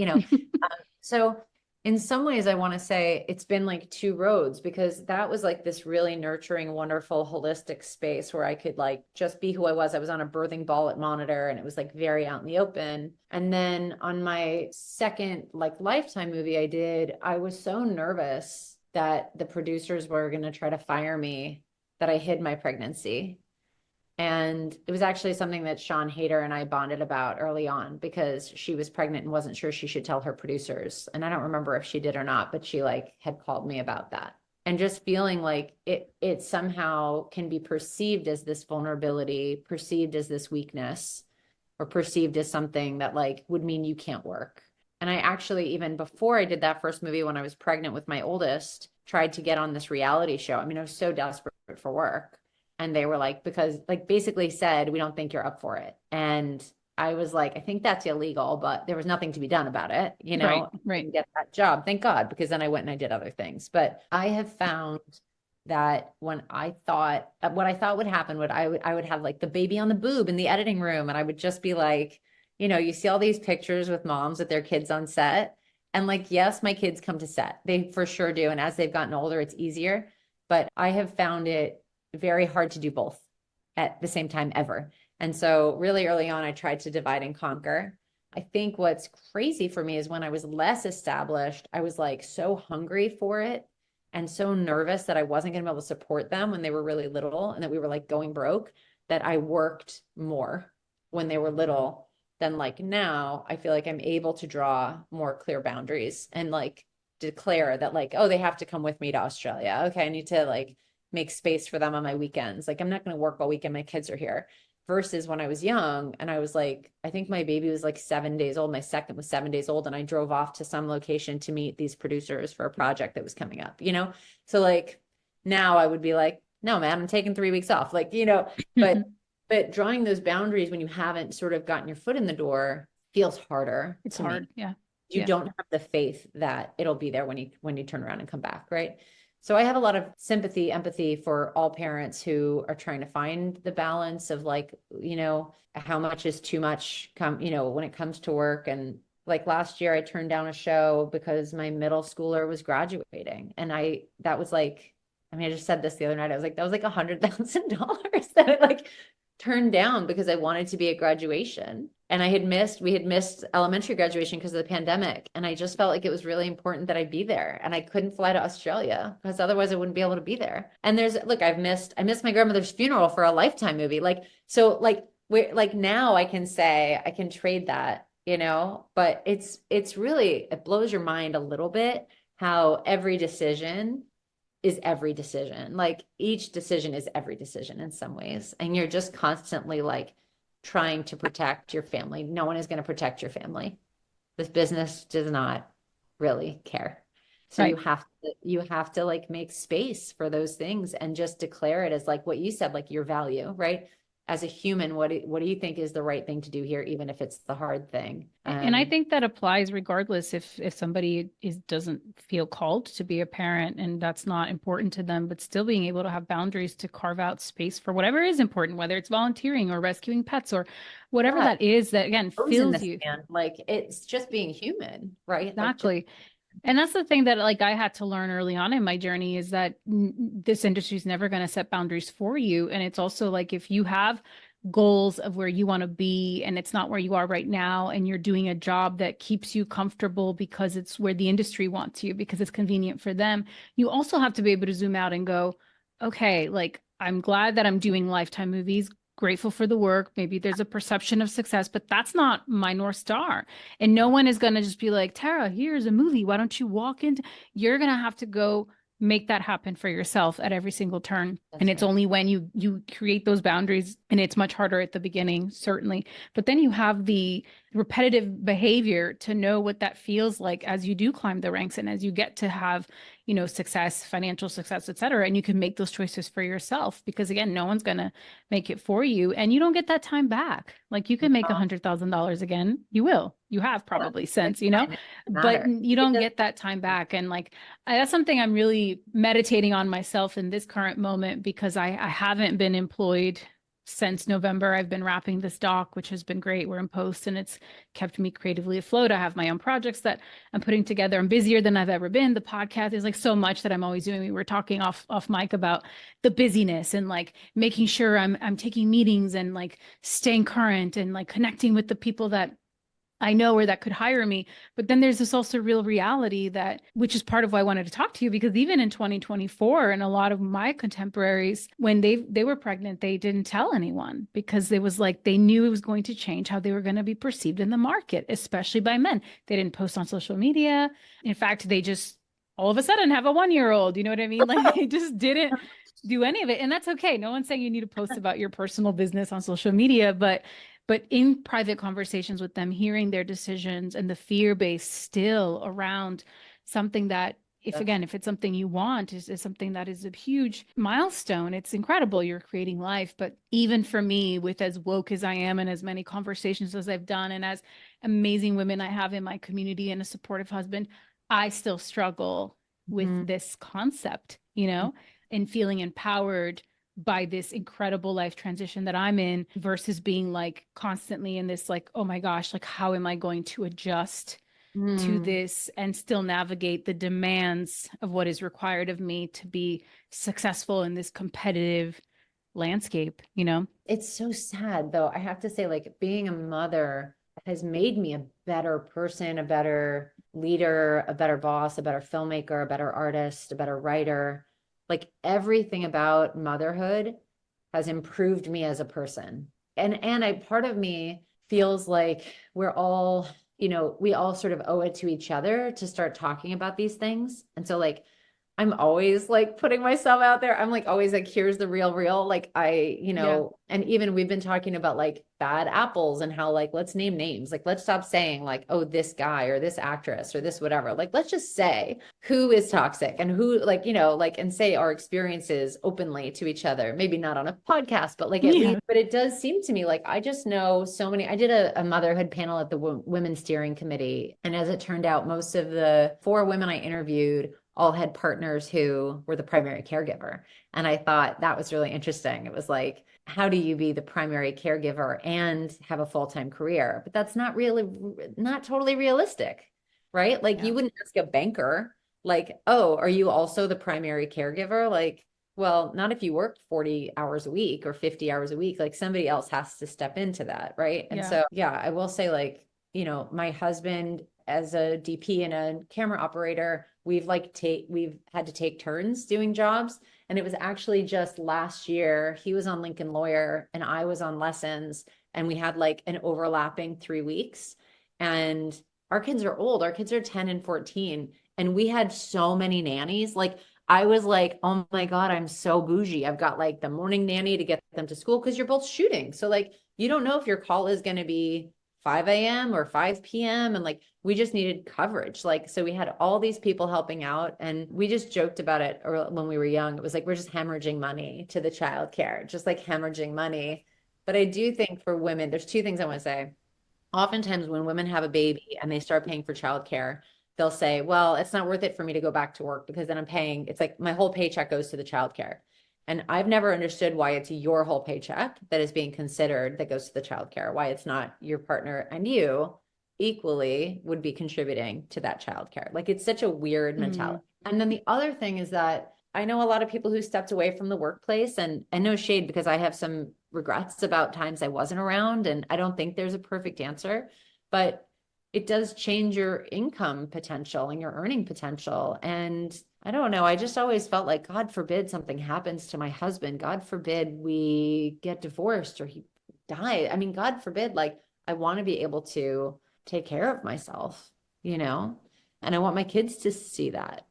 so in some ways, I want to say it's been like two roads, because that was like this really nurturing, wonderful, holistic space where I could like just be who I was. I was on a birthing ball at Monitor, and it was like very out in the open. And then on my second like Lifetime movie I was so nervous that the producers were going to try to fire me that I hid my pregnancy. And it was actually something that Sean Hayter and I bonded about early on, because she was pregnant and wasn't sure she should tell her producers. And I don't remember if she did or not, but she like had called me about that. And just feeling like it somehow can be perceived as this vulnerability, perceived as this weakness, or perceived as something that like would mean you can't work. And I actually, even before I did that first movie, when I was pregnant with my oldest, tried to get on this reality show. I mean, I was so desperate for work. And they were like, because like basically said, we don't think you're up for it. And I was like, I think that's illegal, but there was nothing to be done about it. Right, I right. didn't get that job, thank God, because then I went and I did other things. But I have found that when what I thought would happen I would have like the baby on the boob in the editing room. And I would just be like, you see all these pictures with moms with their kids on set. And like, yes, my kids come to set. They for sure do. And as they've gotten older, it's easier. But I have found it very hard to do both at the same time ever. And so really early on, I tried to divide and conquer. I think what's crazy for me is when I was less established, I was like so hungry for it and so nervous that I wasn't going to be able to support them when they were really little and that we were like going broke, that I worked more when they were little than like now. I feel like I'm able to draw more clear boundaries and like declare that like, oh, they have to come with me to Australia. Okay, I need to like make space for them on my weekends. Like I'm not going to work all weekend. My kids are here. Versus when I was young and I was like, I think my baby was like 7 days old. My second was 7 days old. And I drove off to some location to meet these producers for a project that was coming up, So like now I would be like, no, man, I'm taking 3 weeks off. Like, but drawing those boundaries when you haven't sort of gotten your foot in the door feels harder. It's to hard. me. Yeah. You don't have the faith that it'll be there when you turn around and come back. Right. So I have a lot of sympathy, empathy for all parents who are trying to find the balance of like, how much is too much when it comes to work. And like last year I turned down a show because my middle schooler was graduating. And that was like, I mean, I just said this the other night. I was like, that was like $100,000 that I like turned down because I wanted to be at graduation. And we had missed elementary graduation because of the pandemic. And I just felt like it was really important that I be there. And I couldn't fly to Australia because otherwise I wouldn't be able to be there. And I missed my grandmother's funeral for a Lifetime movie. Now I can say I can trade that, but it's really, it blows your mind a little bit how every decision is every decision. Like each decision is every decision in some ways. And you're just constantly like trying to protect your family. No one is going to protect your family. This business does not really care. So Right. you have to like make space for those things and just declare it as like what you said, like your value, right? as a human, what do you think is the right thing to do here, even if it's the hard thing? And I think that applies regardless if somebody doesn't feel called to be a parent and that's not important to them, but still being able to have boundaries to carve out space for whatever is important, whether it's volunteering or rescuing pets or whatever that is that again fills you. Like it's just being human, right? Exactly. And that's the thing that like I had to learn early on in my journey is that this industry is never going to set boundaries for you. And it's also like if you have goals of where you want to be and it's not where you are right now and you're doing a job that keeps you comfortable because it's where the industry wants you because it's convenient for them, you also have to be able to zoom out and go, okay, like I'm glad that I'm doing Lifetime movies, grateful for the work. Maybe there's a perception of success, but that's not my North Star. And no one is going to just be like, Tara, here's a movie. Why don't you walk into, you're going to have to go make that happen for yourself at every single turn. And it's only when you create those boundaries, and it's much harder at the beginning, certainly, but then you have the repetitive behavior to know what that feels like as you do climb the ranks and as you get to have, you know, success, financial success, et cetera. And you can make those choices for yourself because again, no one's going to make it for you and you don't get that time back. Like you can make $100,000 again. You will. You have probably since, you know, but you don't get that time back. And like, that's something I'm really meditating on myself in this current moment because I haven't been employed since November. I've been wrapping this doc, which has been great. We're in post and it's kept me creatively afloat. I have my own projects that I'm putting together. I'm busier than I've ever been. The podcast is like so much that I'm always doing. We were talking off mic about the busyness and like making sure I'm taking meetings and like staying current and like connecting with the people that I know where that could hire me. But then there's this also real reality that, which is part of why I wanted to talk to you, because even in 2024, and a lot of my contemporaries, when they were pregnant, they didn't tell anyone because it was like, they knew it was going to change how they were going to be perceived in the market, especially by men. They didn't post on social media. In fact, they just all of a sudden have a 1-year-old, you know what I mean? Like they just didn't do any of it. And that's okay. No one's saying you need to post about your personal business on social media, but in private conversations with them, hearing their decisions and the fear base still around something that, if it's something you want, is something that is a huge milestone. It's incredible. You're creating life. But even for me, with as woke as I am and as many conversations as I've done and as amazing women I have in my community and a supportive husband, I still struggle with this concept, you know, and feeling empowered by this incredible life transition that I'm in versus being like constantly in this like, oh my gosh, like how am I going to adjust to this and still navigate the demands of what is required of me to be successful in this competitive landscape, you know? It's so sad though. I have to say, like, being a mother has made me a better person, a better leader, a better boss, a better filmmaker, a better artist, a better writer. Like everything about motherhood has improved me as a person. And part of me feels like we're all, you know, we all sort of owe it to each other to start talking about these things. And so like, I'm always like putting myself out there. I'm like, always like, here's the real, like and even we've been talking about like bad apples and how like, let's name names. Like, let's stop saying like, oh, this guy or this actress or this, whatever. Like, let's just say who is toxic and who like, and say our experiences openly to each other. Maybe not on a podcast, but like at least, but it does seem to me like, I just know so many, I did a motherhood panel at the Women's Steering Committee. And as it turned out, most of the 4 women I interviewed all had partners who were the primary caregiver. And I thought that was really interesting. It was like, how do you be the primary caregiver and have a full-time career? But that's not totally realistic, right? Like you wouldn't ask a banker, like, oh, are you also the primary caregiver? Like, well, not if you work 40 hours a week or 50 hours a week, like somebody else has to step into that, right? And so, I will say like, my husband as a DP and a camera operator, we've had to take turns doing jobs. And it was actually just last year, he was on Lincoln Lawyer and I was on Lessons, and we had like an overlapping 3 weeks. And our kids are old. Our kids are 10 and 14. And we had so many nannies. Like I was like, oh my God, I'm so bougie. I've got like the morning nanny to get them to school because you're both shooting. So like, you don't know if your call is going to be 5 a.m. or 5 p.m. And like, we just needed coverage. Like, so we had all these people helping out, and we just joked about it when we were young. It was like, we're just hemorrhaging money to the childcare, just like hemorrhaging money. But I do think for women, there's two things I want to say. Oftentimes when women have a baby and they start paying for childcare, they'll say, well, it's not worth it for me to go back to work because then I'm paying, it's like my whole paycheck goes to the childcare. And I've never understood why it's your whole paycheck that is being considered that goes to the childcare, why it's not your partner and you equally would be contributing to that childcare. Like it's such a weird mentality. And then the other thing is that I know a lot of people who stepped away from the workplace, and no shade because I have some regrets about times I wasn't around, and I don't think there's a perfect answer, but it does change your income potential and your earning potential. And I don't know, I just always felt like, God forbid something happens to my husband. God forbid we get divorced or he died. I mean, God forbid, like I want to be able to take care of myself, you know, and I want my kids to see that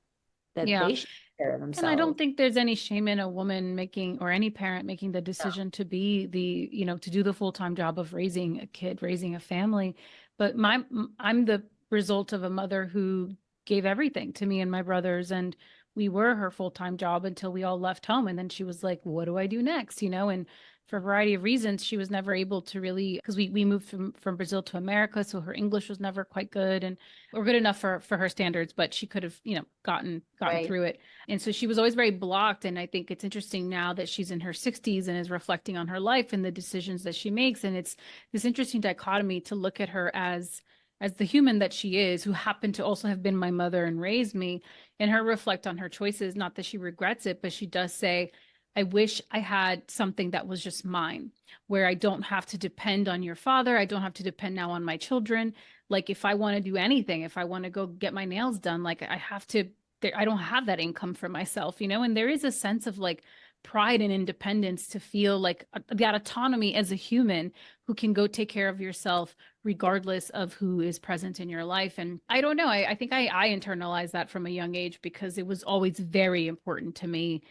Yeah. they should take care of And I don't themselves. think there's any shame in a woman making, or any parent making the decision to be the, to do the full-time job of raising a kid, raising a family. But I'm the result of a mother who gave everything to me and my brothers, and we were her full-time job until we all left home. And then she was like, what do I do next? And for a variety of reasons, she was never able to really, because we moved from Brazil to America. So her English was never quite good and or good enough for her standards, but she could have, gotten Right. through it. And so she was always very blocked. And I think it's interesting now that she's in her 60s and is reflecting on her life and the decisions that she makes. And it's this interesting dichotomy to look at her as the human that she is, who happened to also have been my mother and raised me, and her reflect on her choices. Not that she regrets it, but she does say, I wish I had something that was just mine, where I don't have to depend on your father. I don't have to depend now on my children. Like if I want to do anything, if I want to go get my nails done, like I have to, I don't have that income for myself, and there is a sense of like pride and independence to feel like that autonomy as a human who can go take care of yourself regardless of who is present in your life. And I don't know, I think I internalized that from a young age because it was always very important to me.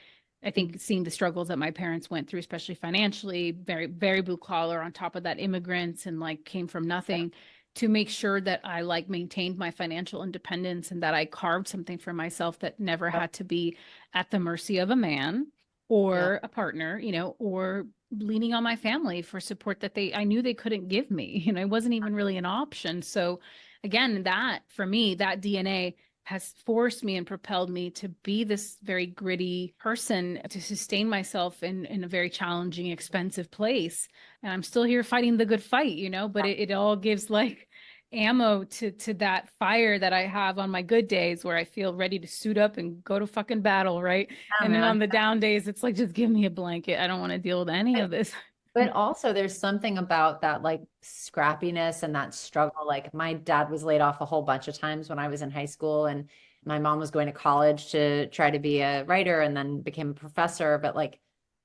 I think seeing the struggles that my parents went through, especially financially, very, very blue collar, on top of that, immigrants, and like came from nothing, to make sure that I like maintained my financial independence and that I carved something for myself that never had to be at the mercy of a man Yeah. or a partner, or leaning on my family for support that I knew they couldn't give me. It wasn't even really an option. So again, that for me, that DNA has forced me and propelled me to be this very gritty person, to sustain myself in a very challenging, expensive place. And I'm still here fighting the good fight, but it all gives like ammo to that fire that I have on my good days where I feel ready to suit up and go to fucking battle, right? Yeah, And then on man. the down days, it's like, just give me a blanket. I don't want to deal with any of this. But also there's something about that like scrappiness and that struggle. Like my dad was laid off a whole bunch of times when I was in high school, and my mom was going to college to try to be a writer and then became a professor. But like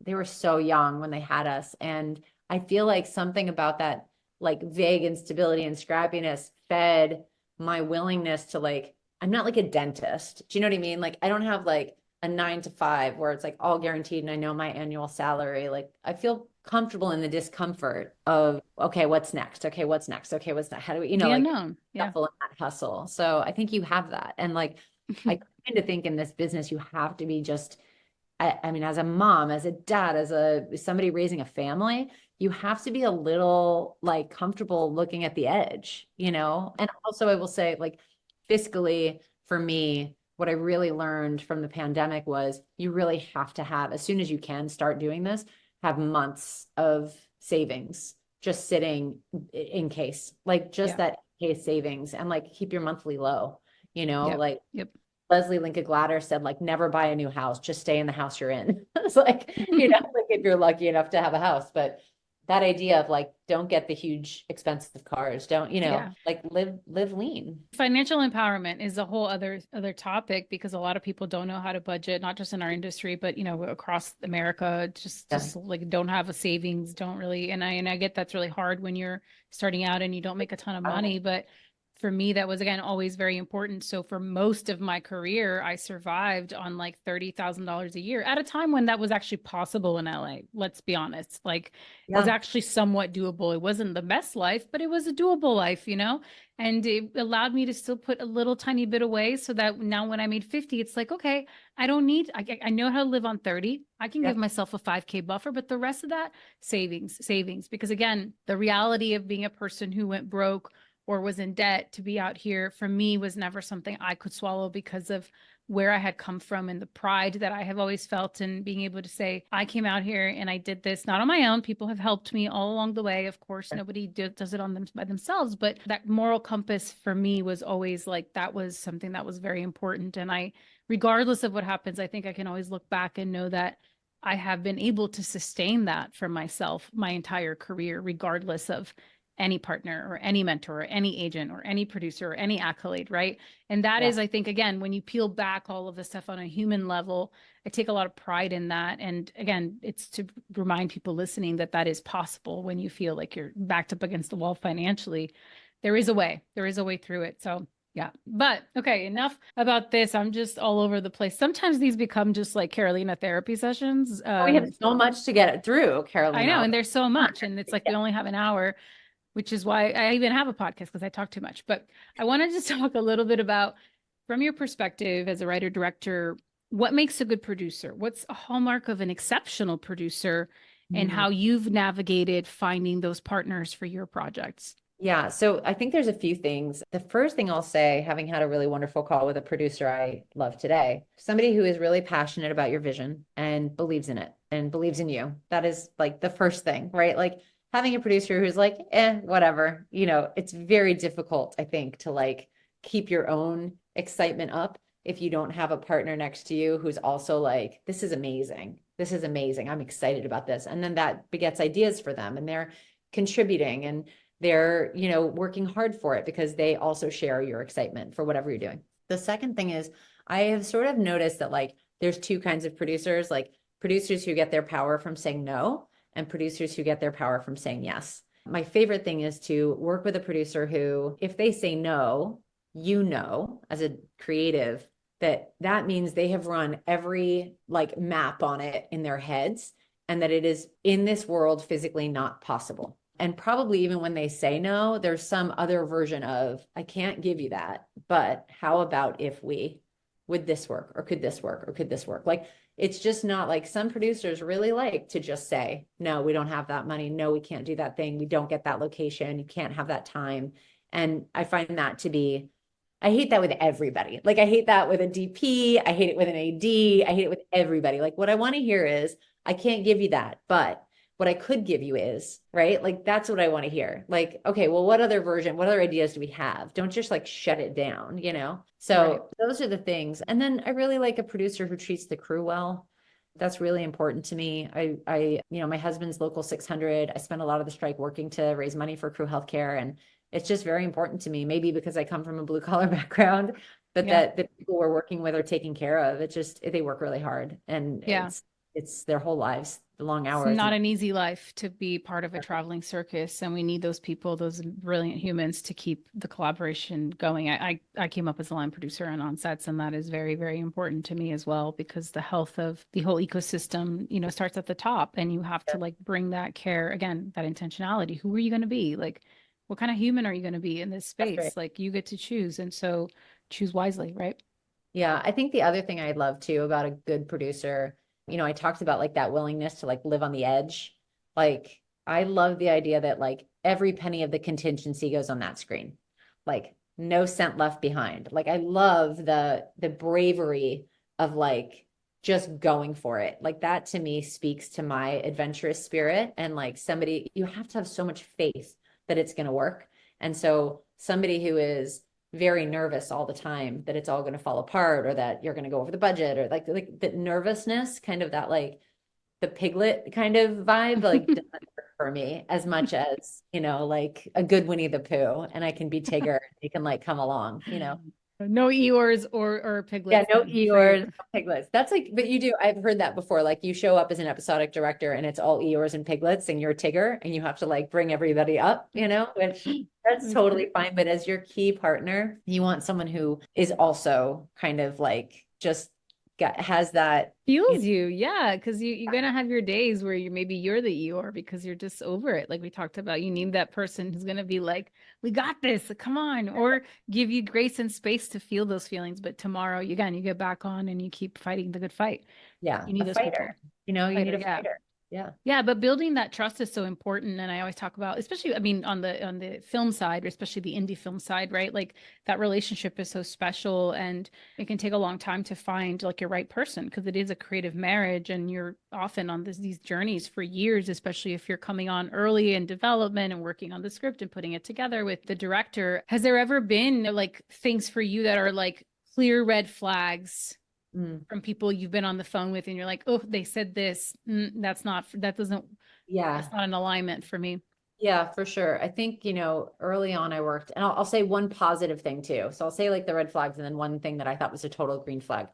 they were so young when they had us. And I feel like something about that like vague instability and scrappiness fed my willingness to like, I'm not like a dentist. Do you know what I mean? Like I don't have like a 9 to 5 where it's like all guaranteed and I know my annual salary. Like I feel comfortable in the discomfort of, okay, what's next? Okay, what's next? Okay, what's next? How do we, The like unknown. Yeah. shuffle in that hustle. So I think you have that. And like, I kind of think in this business, you have to be just, I mean, as a mom, as a dad, as somebody raising a family, you have to be a little like comfortable looking at the edge, And also I will say like fiscally for me, what I really learned from the pandemic was you really have to have, as soon as you can start doing this, have months of savings just sitting in case, like just Yeah. that case savings, and like keep your monthly low, Yep. like Yep. Leslie Linka Glatter said, like, never buy a new house, just stay in the house you're in. It's like, like if you're lucky enough to have a house, but that idea of like, don't get the huge expensive cars, don't, Yeah. like live lean. Financial empowerment is a whole other topic because a lot of people don't know how to budget, not just in our industry, but across America, just Yeah. like don't have a savings, don't really. And I get that's really hard when you're starting out and you don't make a ton of money, but for me, that was, again, always very important. So for most of my career, I survived on like $30,000 a year at a time when that was actually possible in LA. Let's be honest. Like, it was Yeah. actually somewhat doable. It wasn't the best life, but it was a doable life, and it allowed me to still put a little tiny bit away so that now when I made 50, it's like, okay, I know how to live on 30. I can Yeah. give myself a 5K buffer, but the rest of that, savings. Because again, the reality of being a person who went broke or was in debt to be out here for me was never something I could swallow because of where I had come from and the pride that I have always felt in being able to say, I came out here and I did this not on my own. People have helped me all along the way. Of course, nobody does it on them by themselves, but that moral compass for me was always like, that was something that was very important. And regardless of what happens, I think I can always look back and know that I have been able to sustain that for myself my entire career, regardless of any partner or any mentor or any agent or any producer or any accolade, right? And that is, I think, again, when you peel back all of the stuff on a human level, I take a lot of pride in that. And again, it's to remind people listening that that is possible when you feel like you're backed up against the wall financially. There is a way through it. So yeah, but okay, enough about this. I'm just all over the place. Sometimes these become just like Carolina therapy sessions. We have so much to get through, I know, Carolina. and there's so much, and it's like we only have an hour, which is why I even have a podcast, because I talk too much. But I wanted to talk a little bit about, from your perspective as a writer director, what makes a good producer? What's a hallmark of an exceptional producer, and how you've navigated finding those partners for your projects? Yeah, so I think there's a few things. The first thing I'll say, having had a really wonderful call with a producer I love today, somebody who is really passionate about your vision and believes in it and believes in you. That is like the first thing, right? Like having a producer who's like, whatever, it's very difficult, I think, to like keep your own excitement up if you don't have a partner next to you who's also like, this is amazing. This is amazing. I'm excited about this. And then that begets ideas for them, and they're contributing, and they're, working hard for it because they also share your excitement for whatever you're doing. The second thing is, I have sort of noticed that like there's two kinds of producers, like producers who get their power from saying no and producers who get their power from saying yes. My favorite thing is to work with a producer who, if they say no, as a creative, that means they have run every like map on it in their heads, and that it is in this world physically not possible. And probably even when they say no, there's some other version of, I can't give you that, but how about if would this work, or could this work, or could this work? Like, it's just not like, some producers really like to just say, no, we don't have that money. No, we can't do that thing. We don't get that location. You can't have that time. And I find that to be, I hate that with everybody. Like, I hate that with a DP. I hate it with an AD. I hate it with everybody. Like, what I want to hear is, I can't give you that, but what I could give you is, right? Like, that's what I want to hear. Like, okay, well, what other ideas do we have? Don't just like shut it down, So those are the things. And then I really like a producer who treats the crew well. That's really important to me. My husband's local 600. I spent a lot of the strike working to raise money for crew healthcare. And it's just very important to me, maybe because I come from a blue collar background, but that the people we're working with are taken care of. They work really hard, and it's their whole lives, the long hours. It's not an easy life to be part of a traveling circus, and we need those people, those brilliant humans, to keep the collaboration going. I came up as a line producer and on sets, and that is very, very important to me as well, because the health of the whole ecosystem, starts at the top, and you have to like bring that care, again, that intentionality. Who are you going to be? Like, what kind of human are you going to be in this space? Right. Like, you get to choose, and so choose wisely, right? Yeah, I think the other thing I love too about a good producer, I talked about like that willingness to like live on the edge. Like, I love the idea that like every penny of the contingency goes on that screen, like no cent left behind. Like, I love the bravery of like just going for it. Like, that to me speaks to my adventurous spirit, and like you have to have so much faith that it's going to work. And so somebody who is very nervous all the time that it's all going to fall apart, or that you're going to go over the budget, or like the nervousness, kind of that like the piglet kind of vibe, like doesn't work for me as much as, like a good Winnie the Pooh, and I can be Tigger, you can like come along, No Eeyores or Yeah, piglets. no That'd be great. Eeyores, no piglets. That's like, but you do, I've heard that before. Like you show up as an episodic director and it's all Eeyores and piglets and you're Tigger and you have to like bring everybody up, which that's That's totally great. fine. But as your key partner, you want someone who is also kind of like just has that, Fuels you, yeah, because you're gonna have your days where you're the Eeyore because you're just over it. Like we talked about, you need that person who's gonna be like, "We got this, come on," or give you grace and space to feel those feelings. But tomorrow, you get back on and you keep fighting the good fight. yeah, You a need those people. fighter, you need Fighter, a yeah. fighter. Yeah. Yeah, but building that trust is so important. And I always talk about, especially, I mean, on the film side, or especially the indie film side, right? Like that relationship is so special and it can take a long time to find like your right person because it is a creative marriage and you're often on these journeys for years, especially if you're coming on early in development and working on the script and putting it together with the director. Has there ever been like things for you that are like clear red flags from people you've been on the phone with and you're like, oh, they said this. Yeah. That's not an alignment for me. Yeah, for sure. I think, early on I worked, and I'll say one positive thing too. So I'll say like the red flags and then one thing that I thought was a total green flag.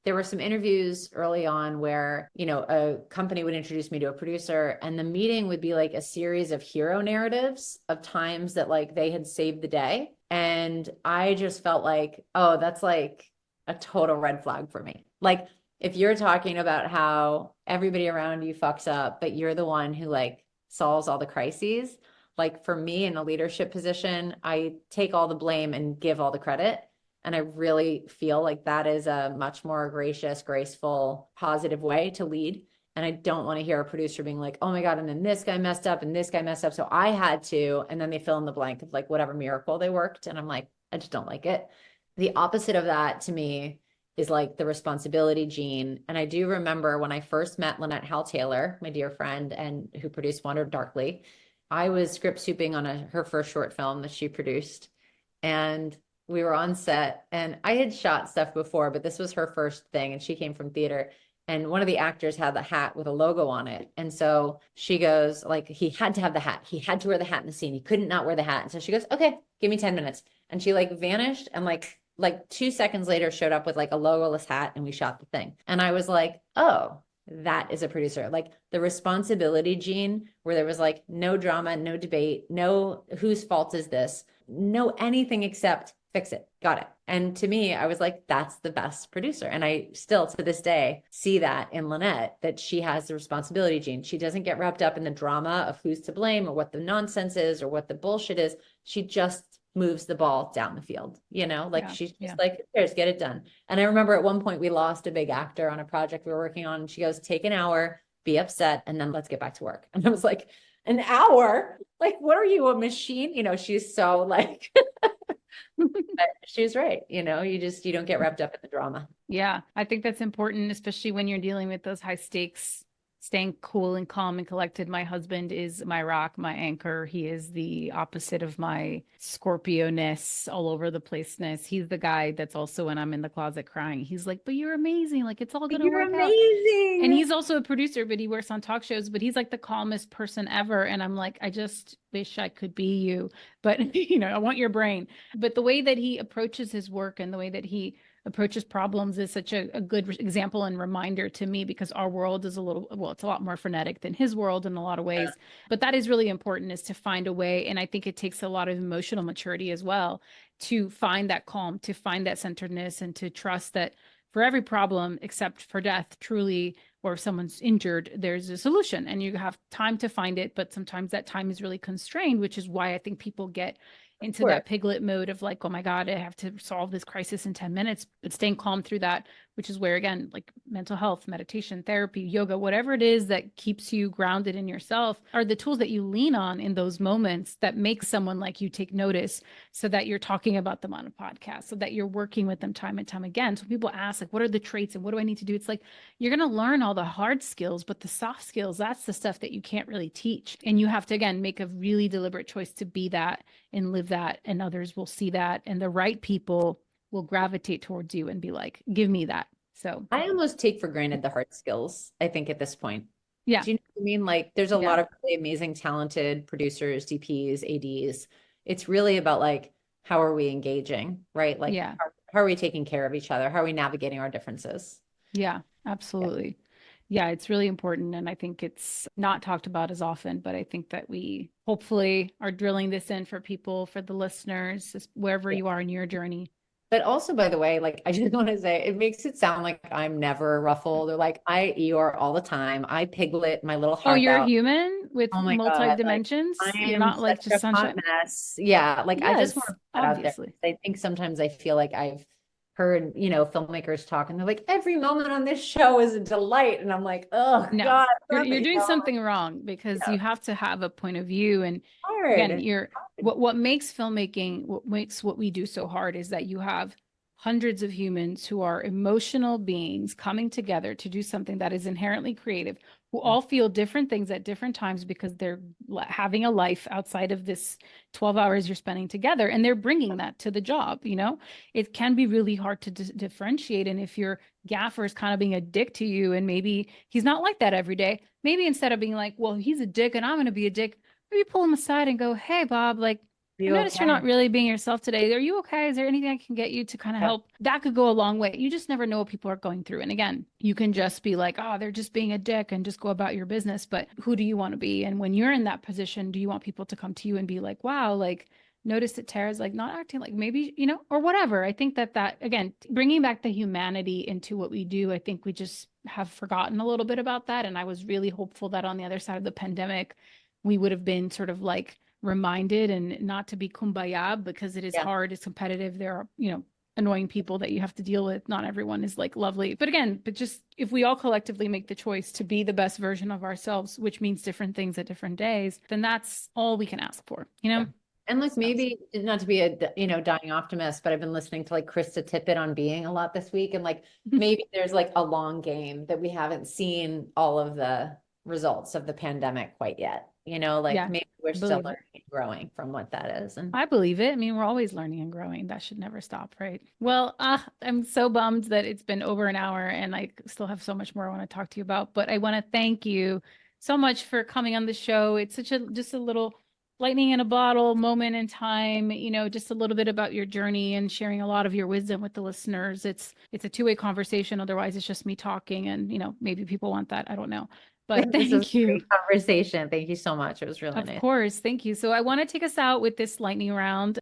There were some interviews early on where, a company would introduce me to a producer and the meeting would be like a series of hero narratives of times that like they had saved the day. And I just felt like, oh, that's like a total red flag for me. Like if you're talking about how everybody around you fucks up, but you're the one who like solves all the crises. Like for me in a leadership position, I take all the blame and give all the credit. And I really feel like that is a much more gracious, graceful, positive way to lead. And I don't want to hear a producer being like, oh my God, and then this guy messed up and this guy messed up. So I had to, and then they fill in the blank of like whatever miracle they worked. And I'm like, I just don't like it. The opposite of that to me is like the responsibility gene. And I do remember when I first met Lynette Hal Taylor, my dear friend, and who produced Wonder Darkly, I was script souping on her first short film that she produced. And we were on set and I had shot stuff before, but this was her first thing. And she came from theater. And one of the actors had the hat with a logo on it. And so she goes, like, he had to have the hat. He had to wear the hat in the scene. He couldn't not wear the hat. And so she goes, okay, give me 10 minutes. And she like vanished and like 2 seconds later showed up with like a logoless hat and we shot the thing. And I was like, oh, that is a producer. Like the responsibility gene where there was like no drama, no debate, no whose fault is this, no anything except fix it. Got it. And to me, I was like, that's the best producer. And I still to this day see that in Lynette, that she has the responsibility gene. She doesn't get wrapped up in the drama of who's to blame or what the nonsense is or what the bullshit is. She just moves the ball down the field, like she's just like, there's get it done. And I remember at one point we lost a big actor on a project we were working on and she goes, take an hour, be upset, and then let's get back to work. And I was like, an hour? Like, what are you, a machine? She's so like, but she was right. You don't get wrapped up in the drama. Yeah, I think that's important, especially when you're dealing with those high stakes, staying cool and calm and collected. My husband is my rock, my anchor. He is the opposite of my Scorpio-ness, all over the place-ness. He's the guy that's also when I'm in the closet crying. He's like, but you're amazing. Like, it's all going to You're work out. amazing. And he's also a producer, but he works on talk shows, but he's like the calmest person ever. And I'm like, I just wish I could be you, but I want your brain. But the way that he approaches his work and the way that he approaches problems is such a good example and reminder to me because our world is it's a lot more frenetic than his world in a lot of ways. But that is really important, is to find a way. And I think it takes a lot of emotional maturity as well to find that calm, to find that centeredness, and to trust that for every problem, except for death, truly, or if someone's injured, there's a solution and you have time to find it. But sometimes that time is really constrained, which is why I think people get into that piglet mode of like, oh my God, I have to solve this crisis in 10 minutes, but staying calm through that, which is where, again, like mental health, meditation, therapy, yoga, whatever it is that keeps you grounded in yourself are the tools that you lean on in those moments that make someone like you take notice, so that you're talking about them on a podcast, so that you're working with them time and time again. So people ask, like, what are the traits and what do I need to do? It's like, you're going to learn all the hard skills, but the soft skills, that's the stuff that you can't really teach. And you have to, again, make a really deliberate choice to be that and live that, and others will see that, and the right people will gravitate towards you and be like, give me that. So I almost take for granted the hard skills, I think, at this point. yeah. Do you know what I mean? Like there's a lot of really amazing, talented producers, DPs, ADs. It's really about like, how are we engaging, right? Like, how are we taking care of each other? How are we navigating our differences? Yeah, Yeah. absolutely. Yeah, it's really important. And I think it's not talked about as often, but I think that we hopefully are drilling this in for people, for the listeners, just wherever Yeah. you are in your journey. But also, by the way, like I just want to say, it makes it sound like I'm never ruffled or like I Eeyore all the time. I piglet my little Oh, heart you're a out. human with Oh my multi God, like I dimensions. You're am not such like just a hot sunshine. mess. Yeah, like I just want to Yes, put that out there. obviously. I think sometimes I feel like I've heard, filmmakers talk and they're like, every moment on this show is a delight. And I'm like, oh No, God, you're doing something wrong because yeah, you have to have a point of view. And again, hard. you're what makes filmmaking, what makes what we do so hard is that you have hundreds of humans who are emotional beings coming together to do something that is inherently creative, who all feel different things at different times because they're having a life outside of this 12 hours you're spending together, and they're bringing that to the job. It can be really hard to differentiate. And if your gaffer is kind of being a dick to you, and maybe he's not like that every day, maybe instead of being like, well, he's a dick and I'm going to be a dick, maybe pull him aside and go, hey, Bob, like, Are I you noticed you're not okay? really being yourself today. Are you okay? Is there anything I can get you to kind of Yeah. help? That could go a long way. You just never know what people are going through. And again, you can just be like, oh, they're just being a dick and just go about your business. But who do you want to be? And when you're in that position, do you want people to come to you and be like, wow, like, notice that Tara's like not acting like maybe, or whatever. I think that again, bringing back the humanity into what we do, I think we just have forgotten a little bit about that. And I was really hopeful that on the other side of the pandemic, we would have been sort of like reminded and not to be kumbaya, because it is Yeah. hard, it's competitive. There are, annoying people that you have to deal with. Not everyone is like lovely. But again, just if we all collectively make the choice to be the best version of ourselves, which means different things at different days, then that's all we can ask for, Yeah. And like So, maybe not to be a dying optimist, but I've been listening to like Krista Tippett on Being a lot this week, and like maybe there's like a long game that we haven't seen all of the results of the pandemic quite yet. Like yeah, maybe we're I still believe learning it. and growing from what that is. And I believe it. I mean, we're always learning and growing. That should never stop, right? Well, I'm so bummed that it's been over an hour and I still have so much more I want to talk to you about. But I want to thank you so much for coming on the show. It's such a just a little lightning in a bottle moment in time, just a little bit about your journey and sharing a lot of your wisdom with the listeners. It's a two-way conversation. Otherwise, it's just me talking and, maybe people want that. I don't know. But this was a thank you. great conversation. Thank you so much. It was really Of nice. course. Thank you. So I want to take us out with this lightning round.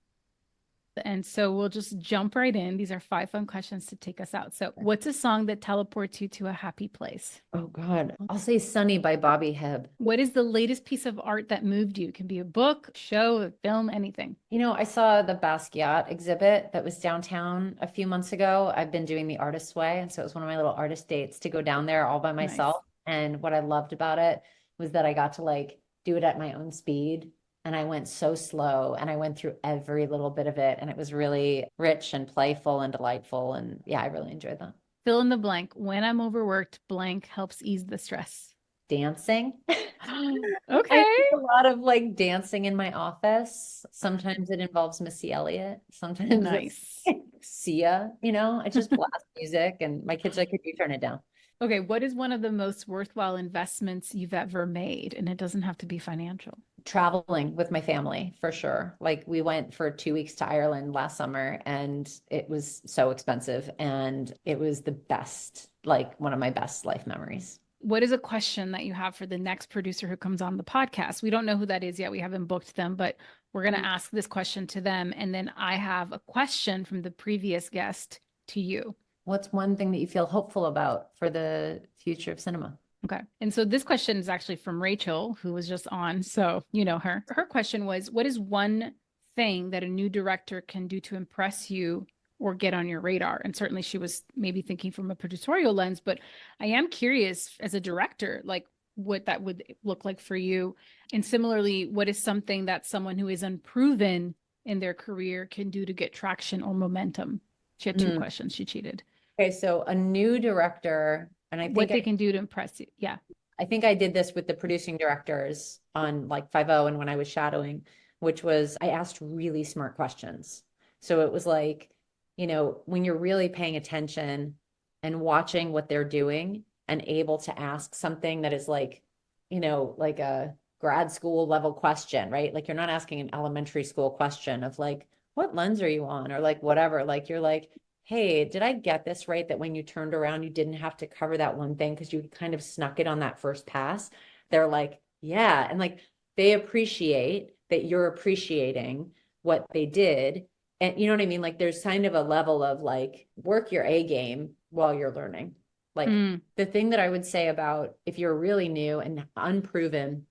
And so we'll just jump right in. These are 5 fun questions to take us out. So, what's a song that teleports you to a happy place? Oh God. I'll say Sunny by Bobby Hebb. What is the latest piece of art that moved you? It can be a book, show, a film, anything. I saw the Basquiat exhibit that was downtown a few months ago. I've been doing the artist's way. And so it was one of my little artist dates to go down there all by Nice. myself. And what I loved about it was that I got to like do it at my own speed. And I went so slow and I went through every little bit of it. And it was really rich and playful and delightful. And yeah, I really enjoyed that. Fill in the blank. When I'm overworked, blank helps ease the stress. Dancing. I Okay. do a lot of like dancing in my office. Sometimes it involves Missy Elliott. Sometimes it's Nice. Sia, I just blast music and my kids are like, could you turn it down? Okay. What is one of the most worthwhile investments you've ever made? And it doesn't have to be financial. Traveling with my family for sure. Like we went for 2 weeks to Ireland last summer and it was so expensive and it was the best, like one of my best life memories. What is a question that you have for the next producer who comes on the podcast? We don't know who that is yet. We haven't booked them, but we're going to ask this question to them. And then I have a question from the previous guest to you. What's one thing that you feel hopeful about for the future of cinema? Okay. And so this question is actually from Rachel, who was just on. So you know her. Her question was, what is one thing that a new director can do to impress you or get on your radar? And certainly she was maybe thinking from a producerial lens, but I am curious as a director, like what that would look like for you. And similarly, what is something that someone who is unproven in their career can do to get traction or momentum? She had two questions. She cheated. Okay, so a new director, and What they can do to impress you. Yeah. I think I did this with the producing directors on like 5.0 and when I was shadowing, which was I asked really smart questions. So it was like, when you're really paying attention and watching what they're doing and able to ask something that is like, like a grad school level question, right? Like you're not asking an elementary school question of like, what lens are you on? Or like whatever. Like you're like, hey, did I get this right? That when you turned around, you didn't have to cover that one thing because you kind of snuck it on that first pass. They're like, yeah. And like they appreciate that you're appreciating what they did. And you know what I mean? Like there's kind of a level of like work your A game while you're learning. Like Mm, the thing that I would say about if you're really new and unproven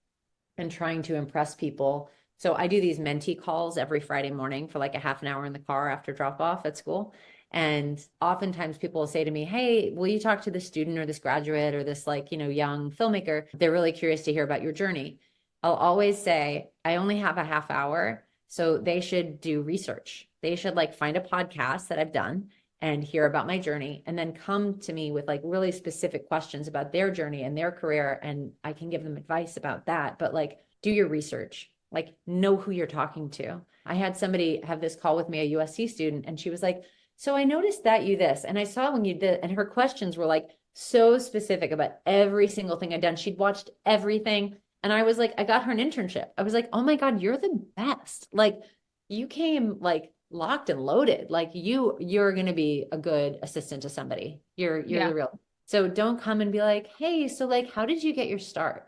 and trying to impress people. So I do these mentee calls every Friday morning for like a half an hour in the car after drop off at school. And oftentimes people will say to me, hey, will you talk to this student or this graduate or this like, young filmmaker? They're really curious to hear about your journey. I'll always say, I only have a half hour. So they should do research. They should like find a podcast that I've done and hear about my journey and then come to me with like really specific questions about their journey and their career. And I can give them advice about that. But like, do your research, like know who you're talking to. I had somebody have this call with me, a USC student, and she was like, so I noticed that you this, and I saw when you did, and her questions were like so specific about every single thing I'd done. She'd watched everything. And I was like, I got her an internship. I was like, oh my God, you're the best. Like you came like locked and loaded. Like you're going to be a good assistant to somebody. You're yeah. the real. So don't come and be like, hey, so like, how did you get your start?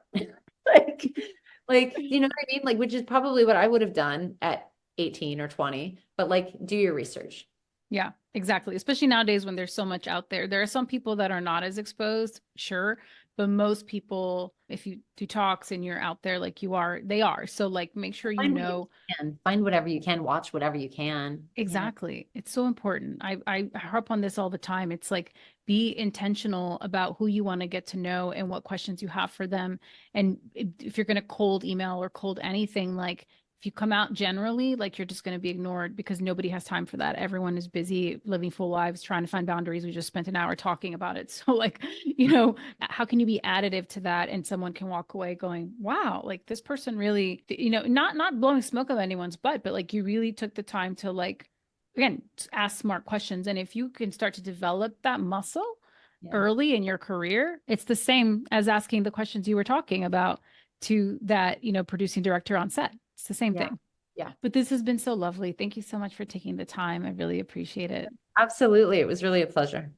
like, you know what I mean? Like, which is probably what I would have done at 18 or 20, but like, do your research. Yeah, exactly. Especially nowadays when there's so much out there. There are some people that are not as exposed, sure, but most people, if you do talks and you're out there like you are, they are. So like make sure you Find what you know can, find whatever you can, watch whatever you can. exactly. It's so important. I harp on this all the time. It's like be intentional about who you want to get to know and what questions you have for them. And if you're going to cold email or cold anything, like if you come out generally, like you're just going to be ignored because nobody has time for that. Everyone is busy living full lives, trying to find boundaries. We just spent an hour talking about it. So like, how can you be additive to that? And someone can walk away going, wow, like this person really, not blowing smoke up anyone's butt, but like you really took the time to like, again, ask smart questions. And if you can start to develop that muscle Yeah. early in your career, it's the same as asking the questions you were talking about to that, producing director on set. It's the same Yeah. thing. Yeah. But this has been so lovely. Thank you so much for taking the time. I really appreciate it. Absolutely. It was really a pleasure.